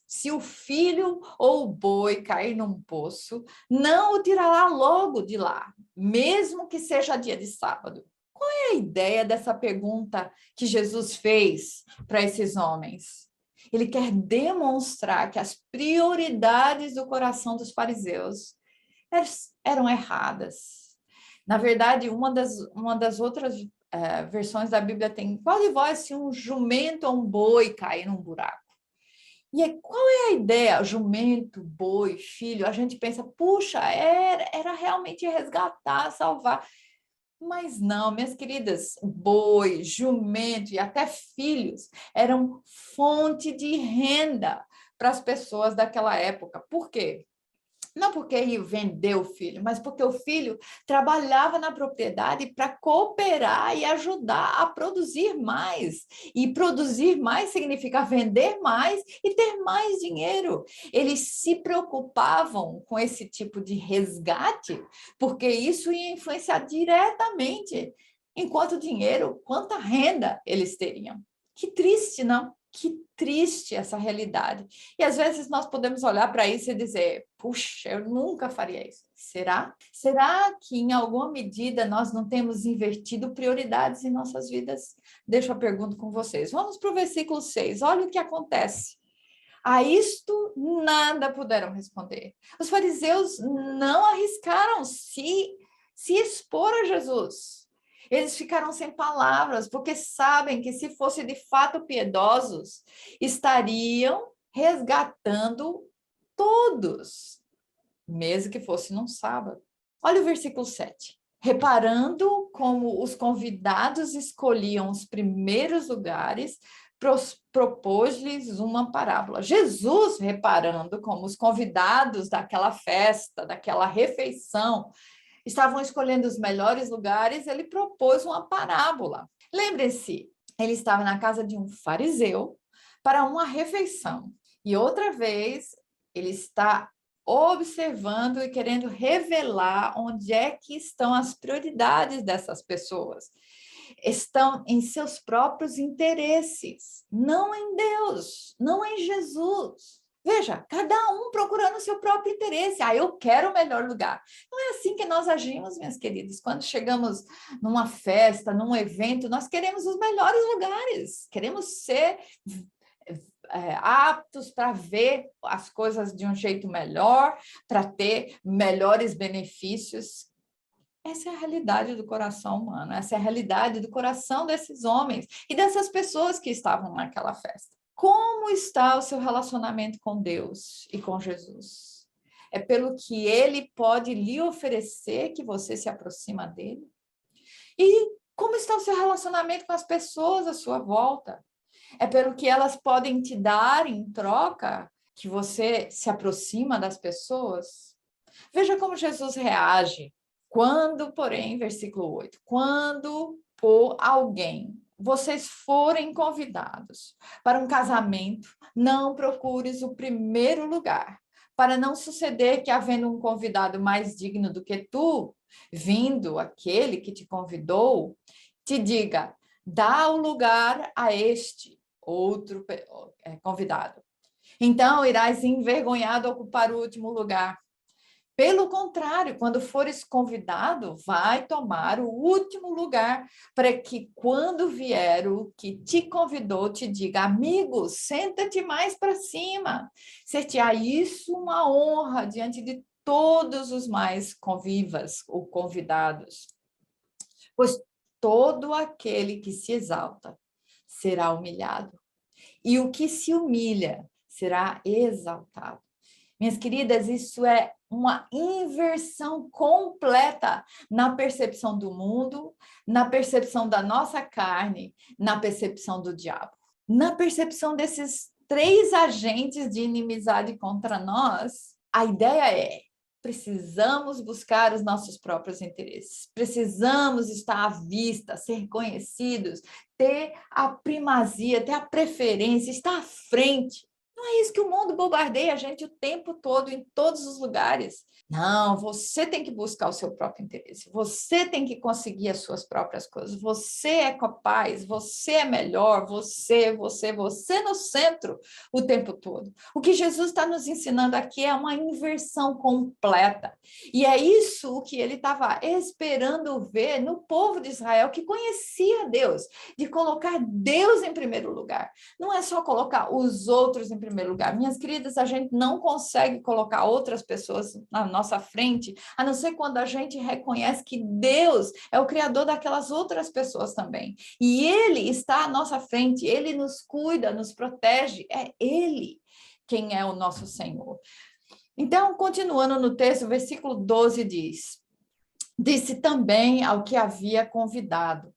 se o filho ou o boi cair num poço, não o tirará logo de lá, mesmo que seja dia de sábado? Qual é a ideia dessa pergunta que Jesus fez para esses homens? Ele quer demonstrar que as prioridades do coração dos fariseus eram erradas. Na verdade, uma das outras versões da Bíblia tem: qual de vós, se um jumento ou um boi cair num buraco? E aí, qual é a ideia? Jumento, boi, filho, a gente pensa, puxa, era realmente resgatar, salvar. Mas não, minhas queridas, boi, jumento e até filhos eram fonte de renda para as pessoas daquela época. Por quê? Não porque ia vender o filho, mas porque o filho trabalhava na propriedade para cooperar e ajudar a produzir mais. E produzir mais significa vender mais e ter mais dinheiro. Eles se preocupavam com esse tipo de resgate, porque isso ia influenciar diretamente em quanto dinheiro, quanta renda eles teriam. Que triste, não? Que triste essa realidade. E às vezes nós podemos olhar para isso e dizer, puxa, eu nunca faria isso. Será? Será que em alguma medida nós não temos invertido prioridades em nossas vidas? Deixa eu pergunto com vocês. Vamos para o versículo 6. Olha o que acontece. A isto nada puderam responder. Os fariseus não arriscaram se expor a Jesus. Eles ficaram sem palavras, porque sabem que se fossem de fato piedosos, estariam resgatando todos, mesmo que fosse num sábado. Olha o versículo 7. Reparando como os convidados escolhiam os primeiros lugares, propôs-lhes uma parábola. Jesus, reparando como os convidados daquela festa, daquela refeição, estavam escolhendo os melhores lugares, ele propôs uma parábola. Lembre-se, ele estava na casa de um fariseu para uma refeição. E outra vez, ele está observando e querendo revelar onde é que estão as prioridades dessas pessoas. Estão em seus próprios interesses, não em Deus, não em Jesus. Veja, cada um procurando o seu próprio interesse. Eu quero o melhor lugar. Não é assim que nós agimos, minhas queridas. Quando chegamos numa festa, num evento, nós queremos os melhores lugares. Queremos ser aptos para ver as coisas de um jeito melhor, para ter melhores benefícios. Essa é a realidade do coração humano. Essa é a realidade do coração desses homens e dessas pessoas que estavam naquela festa. Como está o seu relacionamento com Deus e com Jesus? É pelo que ele pode lhe oferecer que você se aproxima dele? E como está o seu relacionamento com as pessoas à sua volta? É pelo que elas podem te dar em troca que você se aproxima das pessoas? Veja como Jesus reage quando, porém, versículo 8, quando por alguém vocês forem convidados para um casamento, não procures o primeiro lugar, para não suceder que, havendo um convidado mais digno do que tu, vindo aquele que te convidou, te diga, dá o lugar a este outro convidado. Então, irás envergonhado ocupar o último lugar. Pelo contrário, quando fores convidado, vai tomar o último lugar, para que quando vier o que te convidou, te diga, amigo, senta-te mais para cima. Ser-te-á isso uma honra diante de todos os mais convivas ou convidados. Pois todo aquele que se exalta será humilhado, e o que se humilha será exaltado. Minhas queridas, isso é uma inversão completa na percepção do mundo, na percepção da nossa carne, na percepção do diabo. Na percepção desses 3 agentes de inimizade contra nós, a ideia é: precisamos buscar os nossos próprios interesses, precisamos estar à vista, ser conhecidos, ter a primazia, ter a preferência, estar à frente. Não é isso que o mundo bombardeia a gente o tempo todo, em todos os lugares. Não, você tem que buscar o seu próprio interesse, você tem que conseguir as suas próprias coisas, você é capaz, você é melhor, você no centro o tempo todo. O que Jesus está nos ensinando aqui é uma inversão completa. E é isso o que ele estava esperando ver no povo de Israel, que conhecia Deus, de colocar Deus em primeiro lugar. Não é só colocar os outros em primeiro lugar. Minhas queridas, a gente não consegue colocar outras pessoas na nossa frente, a não ser quando a gente reconhece que Deus é o criador daquelas outras pessoas também. E Ele está à nossa frente, Ele nos cuida, nos protege, é Ele quem é o nosso Senhor. Então, continuando no texto, o versículo 12 diz: disse também ao que havia convidado: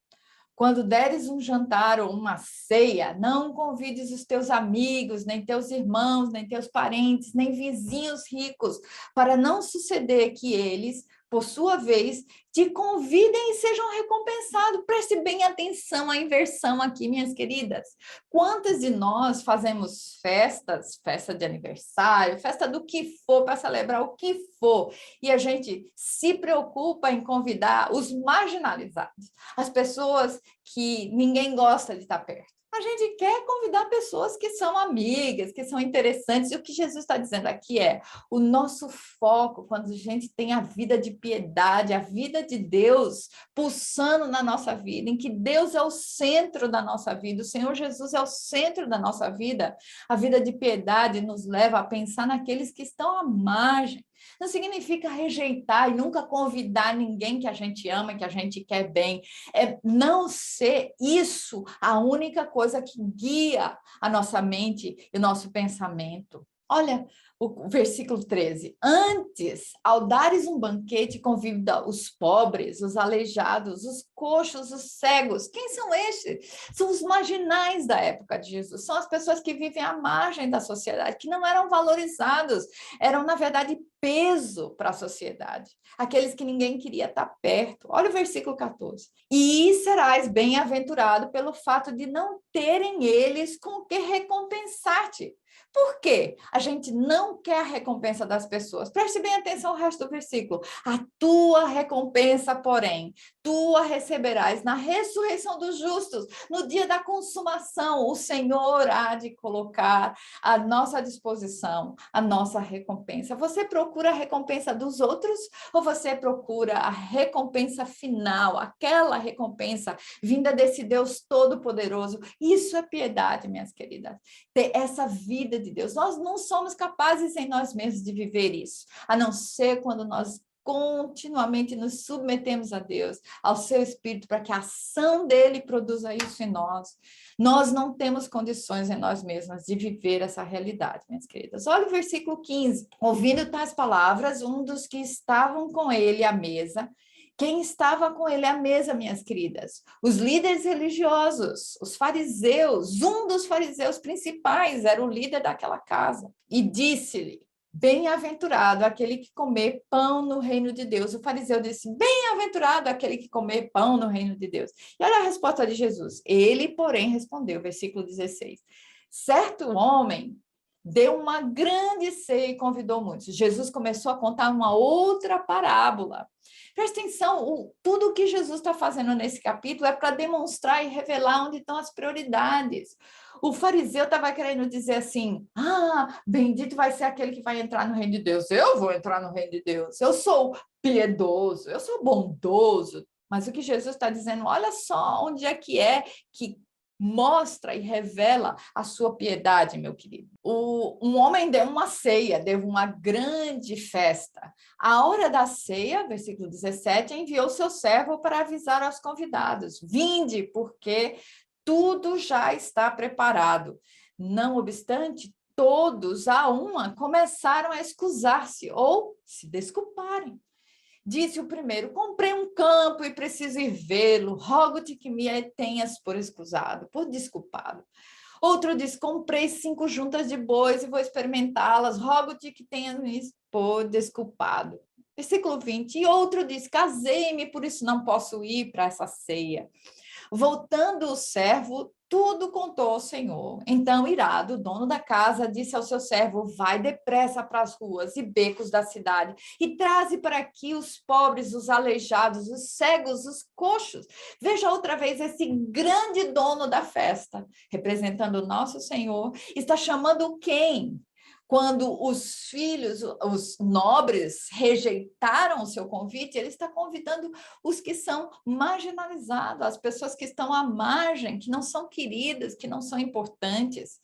quando deres um jantar ou uma ceia, não convides os teus amigos, nem teus irmãos, nem teus parentes, nem vizinhos ricos, para não suceder que eles, por sua vez, te convidem e sejam recompensados. Preste bem atenção à inversão aqui, minhas queridas. Quantas de nós fazemos festas, festa de aniversário, festa do que for, para celebrar o que for, e a gente se preocupa em convidar os marginalizados, as pessoas que ninguém gosta de estar perto. A gente quer convidar pessoas que são amigas, que são interessantes. E o que Jesus está dizendo aqui é: o nosso foco, quando a gente tem a vida de piedade, a vida de Deus pulsando na nossa vida, em que Deus é o centro da nossa vida, o Senhor Jesus é o centro da nossa vida, a vida de piedade nos leva a pensar naqueles que estão à margem. Não significa rejeitar e nunca convidar ninguém que a gente ama, que a gente quer bem. É não ser isso a única coisa que guia a nossa mente e o nosso pensamento. Olha o versículo 13. Antes, ao dares um banquete, convida os pobres, os aleijados, os coxos, os cegos. Quem são estes? São os marginais da época de Jesus. São as pessoas que vivem à margem da sociedade, que não eram valorizados, eram, na verdade, peso para a sociedade. Aqueles que ninguém queria estar perto. Olha o versículo 14. E serás bem-aventurado pelo fato de não terem eles com o que recompensar-te. Por quê? A gente não quer a recompensa das pessoas. Preste bem atenção ao resto do versículo. A tua recompensa, porém, tu a receberás na ressurreição dos justos, no dia da consumação. O Senhor há de colocar à nossa disposição a nossa recompensa. Você procura a recompensa dos outros ou você procura a recompensa final, aquela recompensa vinda desse Deus Todo-Poderoso? Isso é piedade, minhas queridas. Ter essa vida de Deus. Nós não somos capazes em nós mesmos de viver isso, a não ser quando nós continuamente nos submetemos a Deus, ao seu Espírito, para que a ação dele produza isso em nós. Nós não temos condições em nós mesmas de viver essa realidade, minhas queridas. Olha o versículo 15. Ouvindo tais palavras, um dos que estavam com ele à mesa. Quem estava com ele à mesa, minhas queridas? Os líderes religiosos, os fariseus. Um dos fariseus principais era o líder daquela casa. E disse-lhe: Bem-aventurado aquele que comer pão no reino de Deus. O fariseu disse, bem-aventurado aquele que comer pão no reino de Deus. E olha a resposta de Jesus. Ele, porém, respondeu, versículo 16. Certo homem deu uma grande ceia e convidou muitos. Jesus começou a contar uma outra parábola. Presta atenção, tudo o que Jesus está fazendo nesse capítulo é para demonstrar e revelar onde estão as prioridades. O fariseu estava querendo dizer assim, bendito vai ser aquele que vai entrar no reino de Deus. Eu vou entrar no reino de Deus. Eu sou piedoso, eu sou bondoso. Mas o que Jesus está dizendo, olha só onde é que mostra e revela a sua piedade, meu querido. Um homem deu uma ceia, deu uma grande festa. A hora da ceia, versículo 17, enviou seu servo para avisar aos convidados, vinde, porque tudo já está preparado. Não obstante, todos a uma começaram a escusar-se ou se desculparem. Disse o primeiro, comprei um campo e preciso ir vê-lo, rogo-te que me tenhas por escusado, por desculpado. Outro disse, comprei 5 juntas de bois e vou experimentá-las, rogo-te que tenhas me por desculpado. Versículo 20, e outro disse, casei-me, por isso não posso ir para essa ceia. Voltando o servo, tudo contou ao Senhor. Então, irado, o dono da casa disse ao seu servo, vai depressa para as ruas e becos da cidade e traze para aqui os pobres, os aleijados, os cegos, os coxos. Veja outra vez esse grande dono da festa, representando o nosso Senhor, está chamando quem? Quando os filhos, os nobres, rejeitaram o seu convite, ele está convidando os que são marginalizados, as pessoas que estão à margem, que não são queridas, que não são importantes.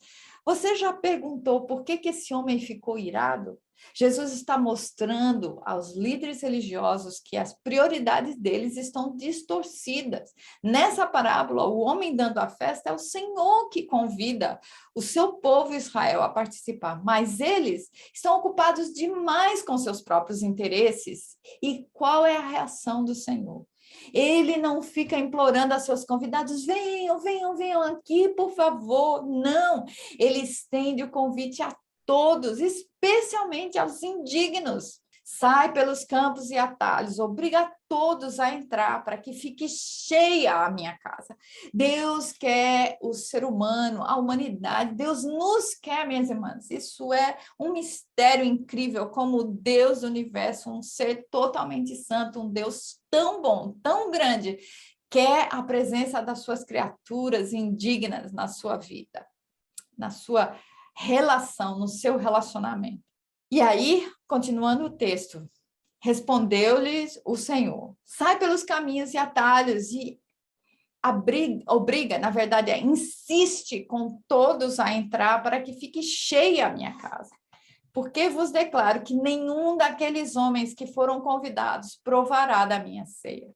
Você já perguntou por que esse homem ficou irado? Jesus está mostrando aos líderes religiosos que as prioridades deles estão distorcidas. Nessa parábola, o homem dando a festa é o Senhor que convida o seu povo Israel a participar, mas eles estão ocupados demais com seus próprios interesses. E qual é a reação do Senhor? Ele não fica implorando a seus convidados, venham, venham, venham aqui, por favor. Não, ele estende o convite a todos, especialmente aos indignos. Sai pelos campos e atalhos, obriga todos a entrar para que fique cheia a minha casa. Deus quer o ser humano, a humanidade, Deus nos quer, minhas irmãs. Isso é um mistério incrível, como o Deus do universo, um ser totalmente santo, um Deus tão bom, tão grande, quer a presença das suas criaturas indignas na sua vida, na sua relação, no seu relacionamento. E aí, continuando o texto, respondeu-lhes o Senhor, sai pelos caminhos e atalhos e obriga, na verdade, insiste com todos a entrar para que fique cheia a minha casa. Porque vos declaro que nenhum daqueles homens que foram convidados provará da minha ceia.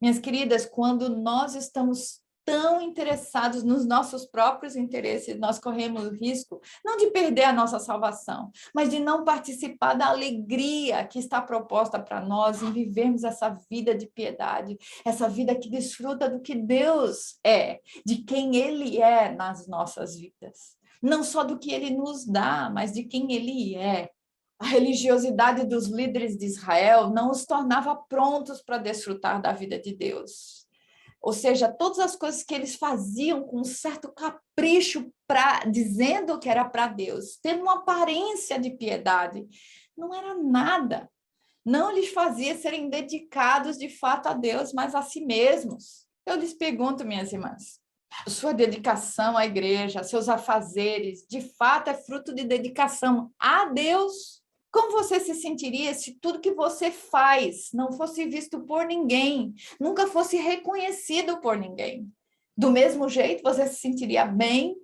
Minhas queridas, quando nós estamos tão interessados nos nossos próprios interesses, nós corremos o risco não de perder a nossa salvação, mas de não participar da alegria que está proposta para nós em vivermos essa vida de piedade, essa vida que desfruta do que Deus é, de quem Ele é nas nossas vidas. Não só do que Ele nos dá, mas de quem Ele é. A religiosidade dos líderes de Israel não os tornava prontos para desfrutar da vida de Deus. Ou seja, todas as coisas que eles faziam com um certo capricho, dizendo que era para Deus, tendo uma aparência de piedade, não era nada. Não lhes fazia serem dedicados de fato a Deus, mas a si mesmos. Eu lhes pergunto, minhas irmãs, sua dedicação à igreja, seus afazeres, de fato é fruto de dedicação a Deus? Como você se sentiria se tudo que você faz não fosse visto por ninguém, nunca fosse reconhecido por ninguém? Do mesmo jeito, você se sentiria bem?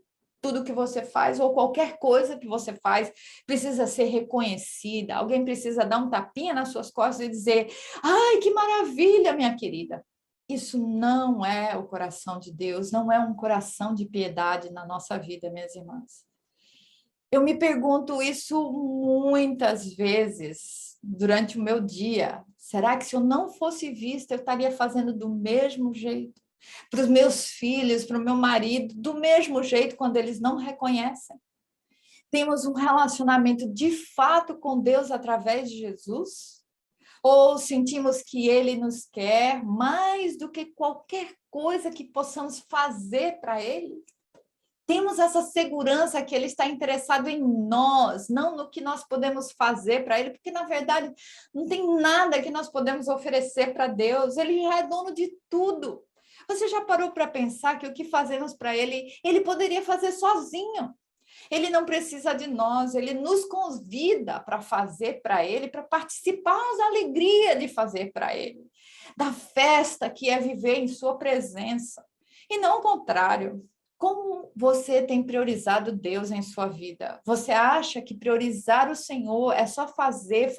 Tudo que você faz ou qualquer coisa que você faz precisa ser reconhecida. Alguém precisa dar um tapinha nas suas costas e dizer, ai, que maravilha, minha querida. Isso não é o coração de Deus, não é um coração de piedade na nossa vida, minhas irmãs. Eu me pergunto isso muitas vezes durante o meu dia. Será que se eu não fosse vista, eu estaria fazendo do mesmo jeito? Para os meus filhos, para o meu marido, do mesmo jeito quando eles não reconhecem? Temos um relacionamento de fato com Deus através de Jesus? Ou sentimos que Ele nos quer mais do que qualquer coisa que possamos fazer para Ele? Temos essa segurança que Ele está interessado em nós, não no que nós podemos fazer para Ele, porque, na verdade, não tem nada que nós podemos oferecer para Deus. Ele já é dono de tudo. Você já parou para pensar que o que fazemos para Ele, Ele poderia fazer sozinho? Ele não precisa de nós, Ele nos convida para fazer para Ele, para participar da alegria de fazer para Ele, da festa que é viver em sua presença, e não o contrário. Como você tem priorizado Deus em sua vida? Você acha que priorizar o Senhor é só fazer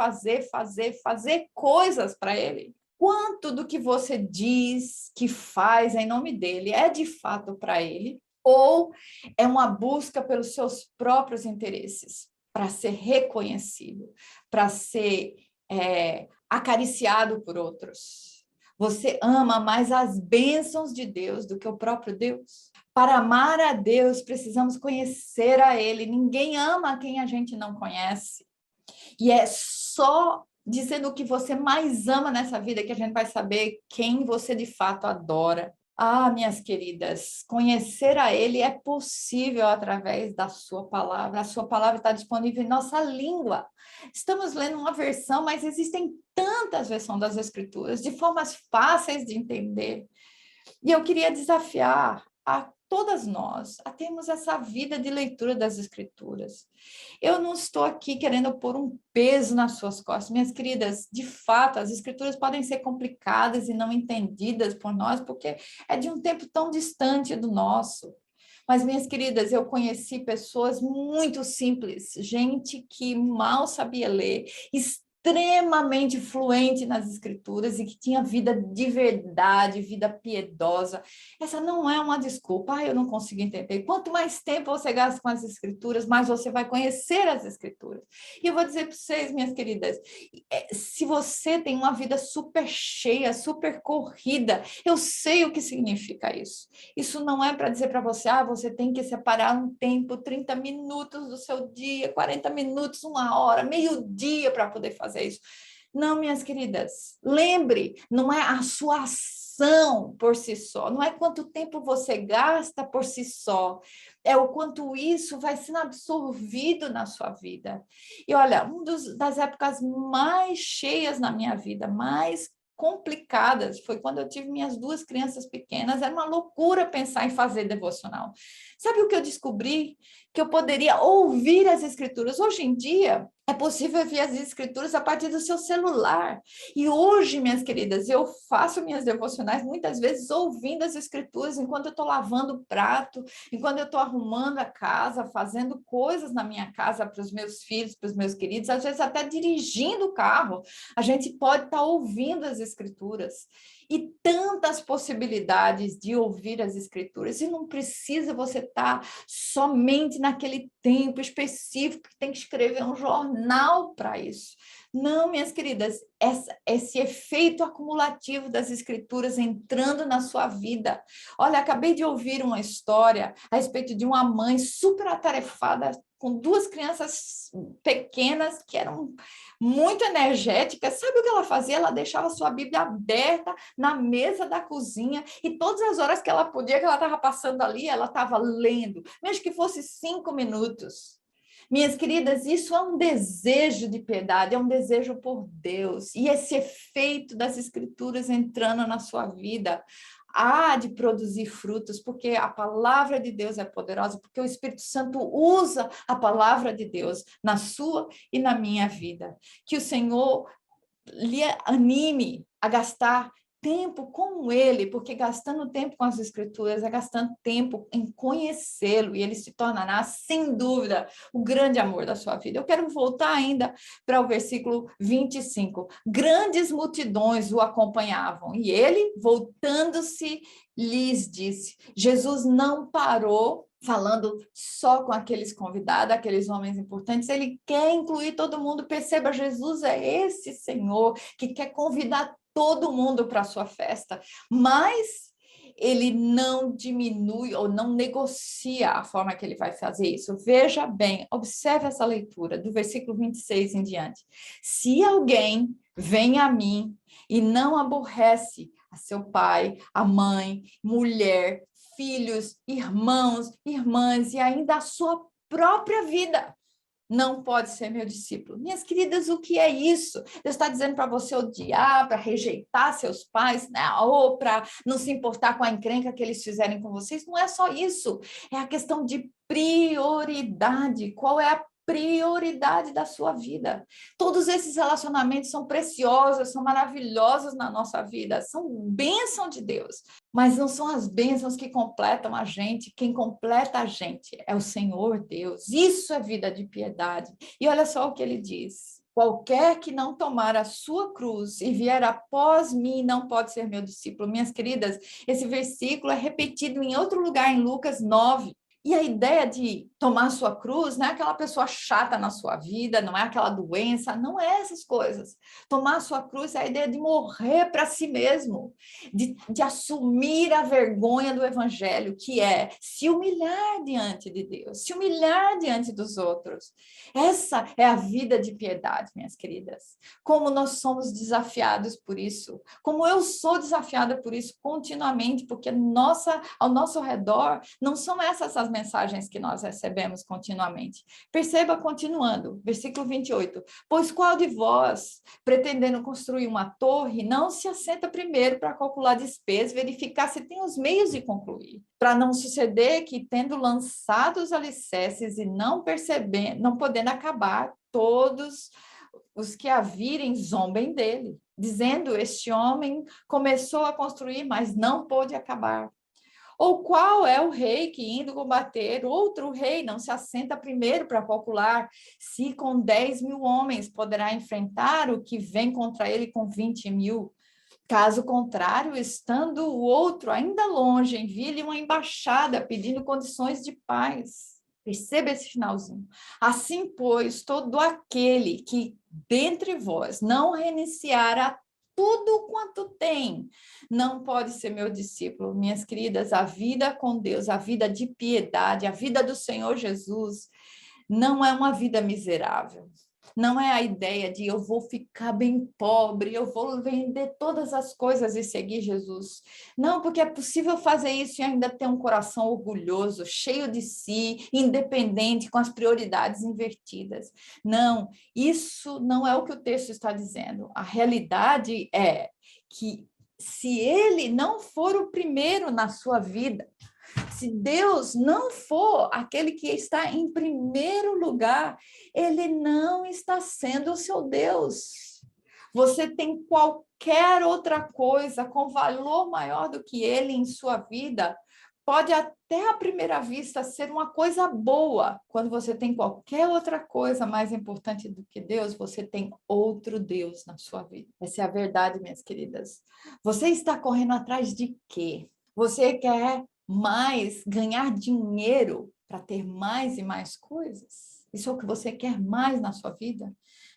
coisas para Ele? Quanto do que você diz que faz em nome dele é de fato para Ele? Ou é uma busca pelos seus próprios interesses, para ser reconhecido, para ser acariciado por outros? Você ama mais as bênçãos de Deus do que o próprio Deus? Para amar a Deus, precisamos conhecer a Ele. Ninguém ama quem a gente não conhece. E é só dizendo o que você mais ama nessa vida que a gente vai saber quem você de fato adora. Ah, minhas queridas, conhecer a Ele é possível através da sua palavra. A sua palavra está disponível em nossa língua. Estamos lendo uma versão, mas existem tantas versões das Escrituras, de formas fáceis de entender. E eu queria desafiar a todas nós a termos essa vida de leitura das Escrituras. Eu não estou aqui querendo pôr um peso nas suas costas. Minhas queridas, de fato, as Escrituras podem ser complicadas e não entendidas por nós, porque é de um tempo tão distante do nosso. Mas, minhas queridas, eu conheci pessoas muito simples, gente que mal sabia ler, extremamente fluente nas Escrituras e que tinha vida de verdade, vida piedosa. Essa não é uma desculpa, eu não consigo entender. Quanto mais tempo você gasta com as Escrituras, mais você vai conhecer as Escrituras. E eu vou dizer para vocês, minhas queridas, se você tem uma vida super cheia, super corrida, eu sei o que significa isso. Isso não é para dizer para você, você tem que separar um tempo, 30 minutos do seu dia, 40 minutos, 1 hora, meio-dia para poder fazer isso. Não, minhas queridas, lembre, não é a sua ação por si só, não é quanto tempo você gasta por si só, é o quanto isso vai sendo absorvido na sua vida. E olha, das épocas mais cheias na minha vida, mais complicadas, foi quando eu tive minhas 2 crianças pequenas, era uma loucura pensar em fazer devocional. Sabe o que eu descobri? Que eu poderia ouvir as Escrituras. Hoje em dia, é possível ouvir as Escrituras a partir do seu celular. E hoje, minhas queridas, eu faço minhas devocionais muitas vezes ouvindo as Escrituras enquanto eu estou lavando o prato, enquanto eu estou arrumando a casa, fazendo coisas na minha casa para os meus filhos, para os meus queridos, às vezes até dirigindo o carro. A gente pode estar ouvindo as Escrituras. E tantas possibilidades de ouvir as Escrituras. E não precisa você estar somente naquele tempo específico que tem que escrever um jornal para isso. Não, minhas queridas, esse efeito acumulativo das Escrituras entrando na sua vida. Olha, acabei de ouvir uma história a respeito de uma mãe super atarefada com 2 crianças pequenas que eram muito energéticas. Sabe o que ela fazia? Ela deixava sua Bíblia aberta na mesa da cozinha e todas as horas que ela podia, que ela estava passando ali, ela estava lendo, mesmo que fosse 5 minutos. Minhas queridas, isso é um desejo de piedade, é um desejo por Deus. E esse efeito das Escrituras entrando na sua vida há de produzir frutos, porque a palavra de Deus é poderosa, porque o Espírito Santo usa a palavra de Deus na sua e na minha vida. Que o Senhor lhe anime a gastar tempo com Ele, porque gastando tempo com as Escrituras é gastando tempo em conhecê-lo, e Ele se tornará, sem dúvida, o grande amor da sua vida. Eu quero voltar ainda para o versículo 25. Grandes multidões o acompanhavam, e ele, voltando-se, lhes disse. Jesus não parou falando só com aqueles convidados, aqueles homens importantes, ele quer incluir todo mundo. Perceba, Jesus é esse Senhor que quer convidar todo mundo para a sua festa, mas ele não diminui ou não negocia a forma que ele vai fazer isso. Veja bem, observe essa leitura do versículo 26 em diante. Se alguém vem a mim e não aborrece a seu pai, a mãe, mulher, filhos, irmãos, irmãs e ainda a sua própria vida, não pode ser meu discípulo. Minhas queridas, o que é isso? Deus está dizendo para você odiar, para rejeitar seus pais, né? Ou para não se importar com a encrenca que eles fizerem com vocês. Não é só isso. É a questão de prioridade. Qual é a prioridade da sua vida? Todos esses relacionamentos são preciosos, são maravilhosos na nossa vida, são bênção de Deus, mas não são as bênçãos que completam a gente. Quem completa a gente é o Senhor Deus. Isso é vida de piedade. E olha só o que ele diz: qualquer que não tomar a sua cruz e vier após mim não pode ser meu discípulo. Minhas queridas, esse versículo é repetido em outro lugar, em Lucas 9. E a ideia de tomar a sua cruz não é aquela pessoa chata na sua vida, não é aquela doença, não é essas coisas. Tomar a sua cruz é a ideia de morrer para si mesmo, de assumir a vergonha do evangelho, que é se humilhar diante de Deus, se humilhar diante dos outros. Essa é a vida de piedade, minhas queridas. Como nós somos desafiados por isso, como eu sou desafiada por isso continuamente, porque ao nosso redor não são essas as mensagens que nós recebemos continuamente. Perceba, continuando, versículo 28. Pois qual de vós, pretendendo construir uma torre, não se assenta primeiro para calcular despesas, verificar se tem os meios de concluir, para não suceder que, tendo lançado os alicerces e não podendo acabar, todos os que a virem zombem dele, dizendo: este homem começou a construir, mas não pôde acabar. Ou qual é o rei que, indo combater outro rei, não se assenta primeiro para calcular se com 10.000 homens poderá enfrentar o que vem contra ele com 20.000? Caso contrário, estando o outro ainda longe, envie-lhe uma embaixada pedindo condições de paz. Perceba esse finalzinho. Assim, pois, todo aquele que dentre vós não renunciar a tudo quanto tem, não pode ser meu discípulo. Minhas queridas, a vida com Deus, a vida de piedade, a vida do Senhor Jesus, não é uma vida miserável. Não é a ideia de eu vou ficar bem pobre, eu vou vender todas as coisas e seguir Jesus. Não, porque é possível fazer isso e ainda ter um coração orgulhoso, cheio de si, independente, com as prioridades invertidas. Não, isso não é o que o texto está dizendo. A realidade é que se ele não for o primeiro na sua vida, se Deus não for aquele que está em primeiro lugar, ele não está sendo o seu Deus. Você tem qualquer outra coisa com valor maior do que ele em sua vida, pode até à primeira vista ser uma coisa boa. Quando você tem qualquer outra coisa mais importante do que Deus, você tem outro Deus na sua vida. Essa é a verdade, minhas queridas. Você está correndo atrás de quê? Você quer ganhar dinheiro para ter mais e mais coisas? Isso é o que você quer mais na sua vida?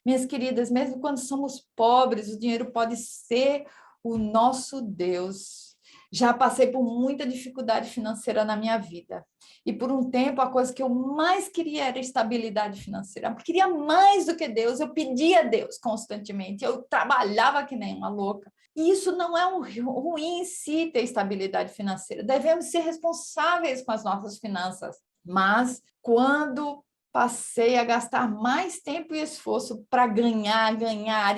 Minhas queridas, mesmo quando somos pobres, o dinheiro pode ser o nosso Deus. Já passei por muita dificuldade financeira na minha vida. E por um tempo, a coisa que eu mais queria era estabilidade financeira. Eu queria mais do que Deus. Eu pedia a Deus constantemente. Eu trabalhava que nem uma louca. E isso não é ruim em si ter estabilidade financeira. Devemos ser responsáveis com as nossas finanças. Mas quando passei a gastar mais tempo e esforço para ganhar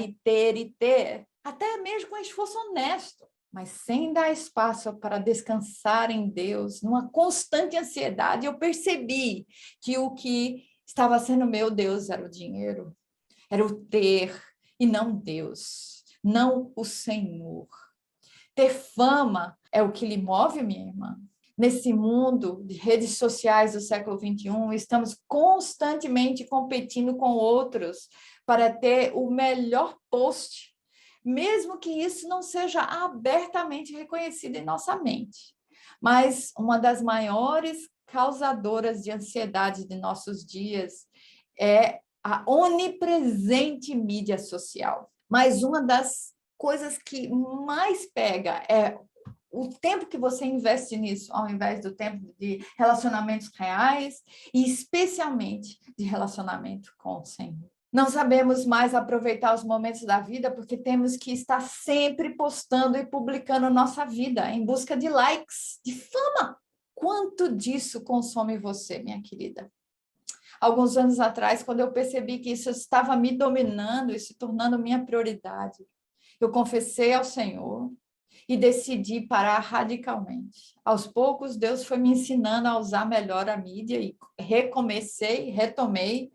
e ter, até mesmo com esforço honesto, mas sem dar espaço para descansar em Deus, numa constante ansiedade, eu percebi que o que estava sendo meu Deus era o dinheiro, era o ter, e não Deus, não o Senhor. Ter fama é o que lhe move, minha irmã. Nesse mundo de redes sociais do século XXI, estamos constantemente competindo com outros para ter o melhor post, mesmo que isso não seja abertamente reconhecido em nossa mente. Mas uma das maiores causadoras de ansiedade de nossos dias é a onipresente mídia social. Mas uma das coisas que mais pega é o tempo que você investe nisso, ao invés do tempo de relacionamentos reais e especialmente de relacionamento com o Senhor. Não sabemos mais aproveitar os momentos da vida porque temos que estar sempre postando e publicando nossa vida em busca de likes, de fama. Quanto disso consome você, minha querida? Alguns anos atrás, quando eu percebi que isso estava me dominando e se tornando minha prioridade, eu confessei ao Senhor e decidi parar radicalmente. Aos poucos, Deus foi me ensinando a usar melhor a mídia e retomei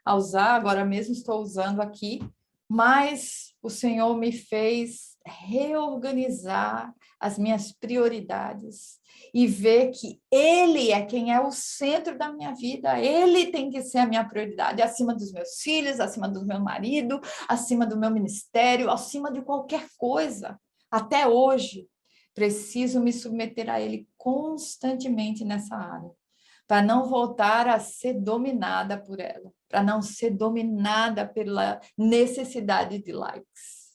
a usar, agora mesmo estou usando aqui, mas o Senhor me fez reorganizar as minhas prioridades e ver que Ele é quem é o centro da minha vida, Ele tem que ser a minha prioridade, acima dos meus filhos, acima do meu marido, acima do meu ministério, acima de qualquer coisa. Até hoje, preciso me submeter a Ele constantemente nessa área, para não voltar a ser dominada por ela, para não ser dominada pela necessidade de likes.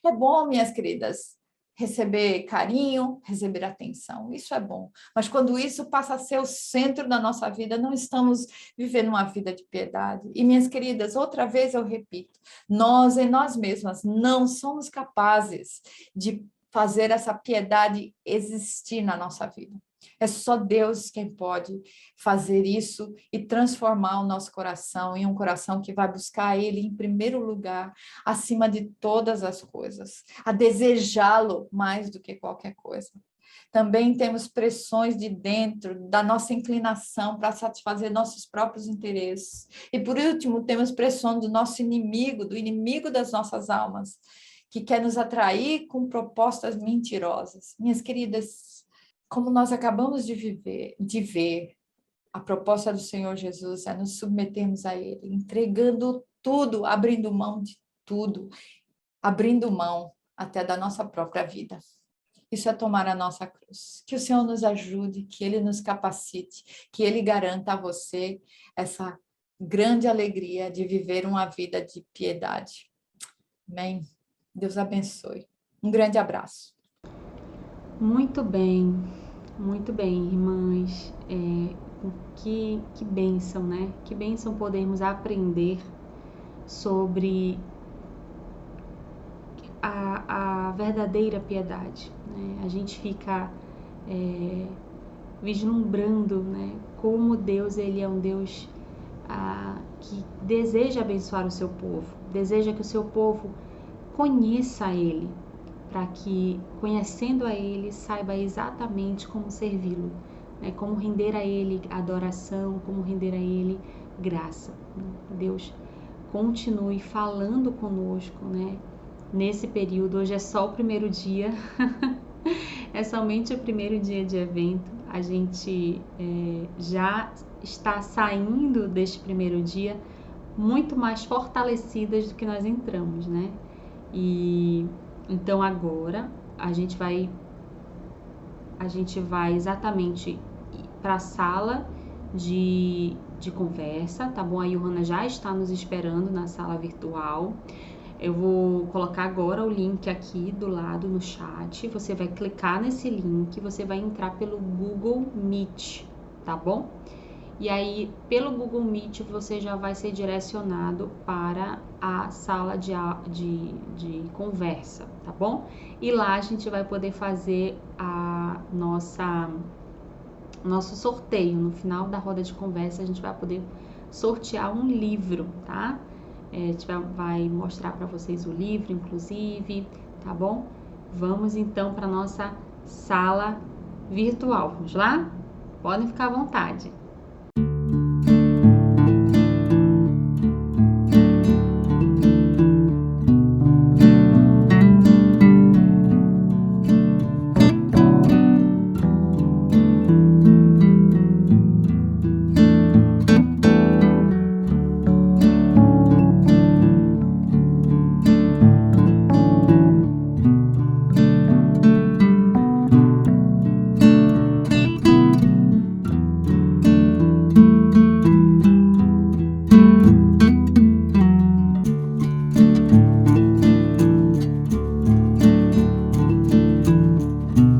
É bom, minhas queridas, receber carinho, receber atenção, isso é bom. Mas quando isso passa a ser o centro da nossa vida, não estamos vivendo uma vida de piedade. E, minhas queridas, outra vez eu repito, nós em nós mesmas não somos capazes de fazer essa piedade existir na nossa vida. É só Deus quem pode fazer isso e transformar o nosso coração em um coração que vai buscar Ele em primeiro lugar, acima de todas as coisas, a desejá-lo mais do que qualquer coisa. Também temos pressões de dentro da nossa inclinação para satisfazer nossos próprios interesses. E por último, temos pressão do nosso inimigo, do inimigo das nossas almas, que quer nos atrair com propostas mentirosas. Minhas queridas, como nós acabamos de ver, a proposta do Senhor Jesus é nos submetermos a Ele, entregando tudo, abrindo mão de tudo, abrindo mão até da nossa própria vida. Isso é tomar a nossa cruz. Que o Senhor nos ajude, que Ele nos capacite, que Ele garanta a você essa grande alegria de viver uma vida de piedade. Amém? Deus abençoe. Um grande abraço. Muito bem, irmãs. Que bênção, né? Que bênção podermos aprender sobre a verdadeira piedade, né? A gente fica vislumbrando, né? Como Deus, Ele é um Deus que deseja abençoar o seu povo, deseja que o seu povo conheça Ele, para que, conhecendo a Ele, saiba exatamente como servi-lo, né? Como render a Ele adoração, como render a Ele graça. Deus continue falando conosco, né? Nesse período. Hoje é só o primeiro dia, é somente o primeiro dia de evento. A gente já está saindo deste primeiro dia muito mais fortalecidas do que nós entramos, né? E então agora a gente vai exatamente para a sala de conversa, tá bom? A Johanna já está nos esperando na sala virtual. Eu vou colocar agora o link aqui do lado no chat. Você vai clicar nesse link, você vai entrar pelo Google Meet, tá bom? E aí, pelo Google Meet, você já vai ser direcionado para a sala de conversa, tá bom? E lá a gente vai poder fazer nosso sorteio. No final da roda de conversa, a gente vai poder sortear um livro, tá? A gente vai mostrar para vocês o livro, inclusive, tá bom? Vamos então para nossa sala virtual. Vamos lá? Podem ficar à vontade.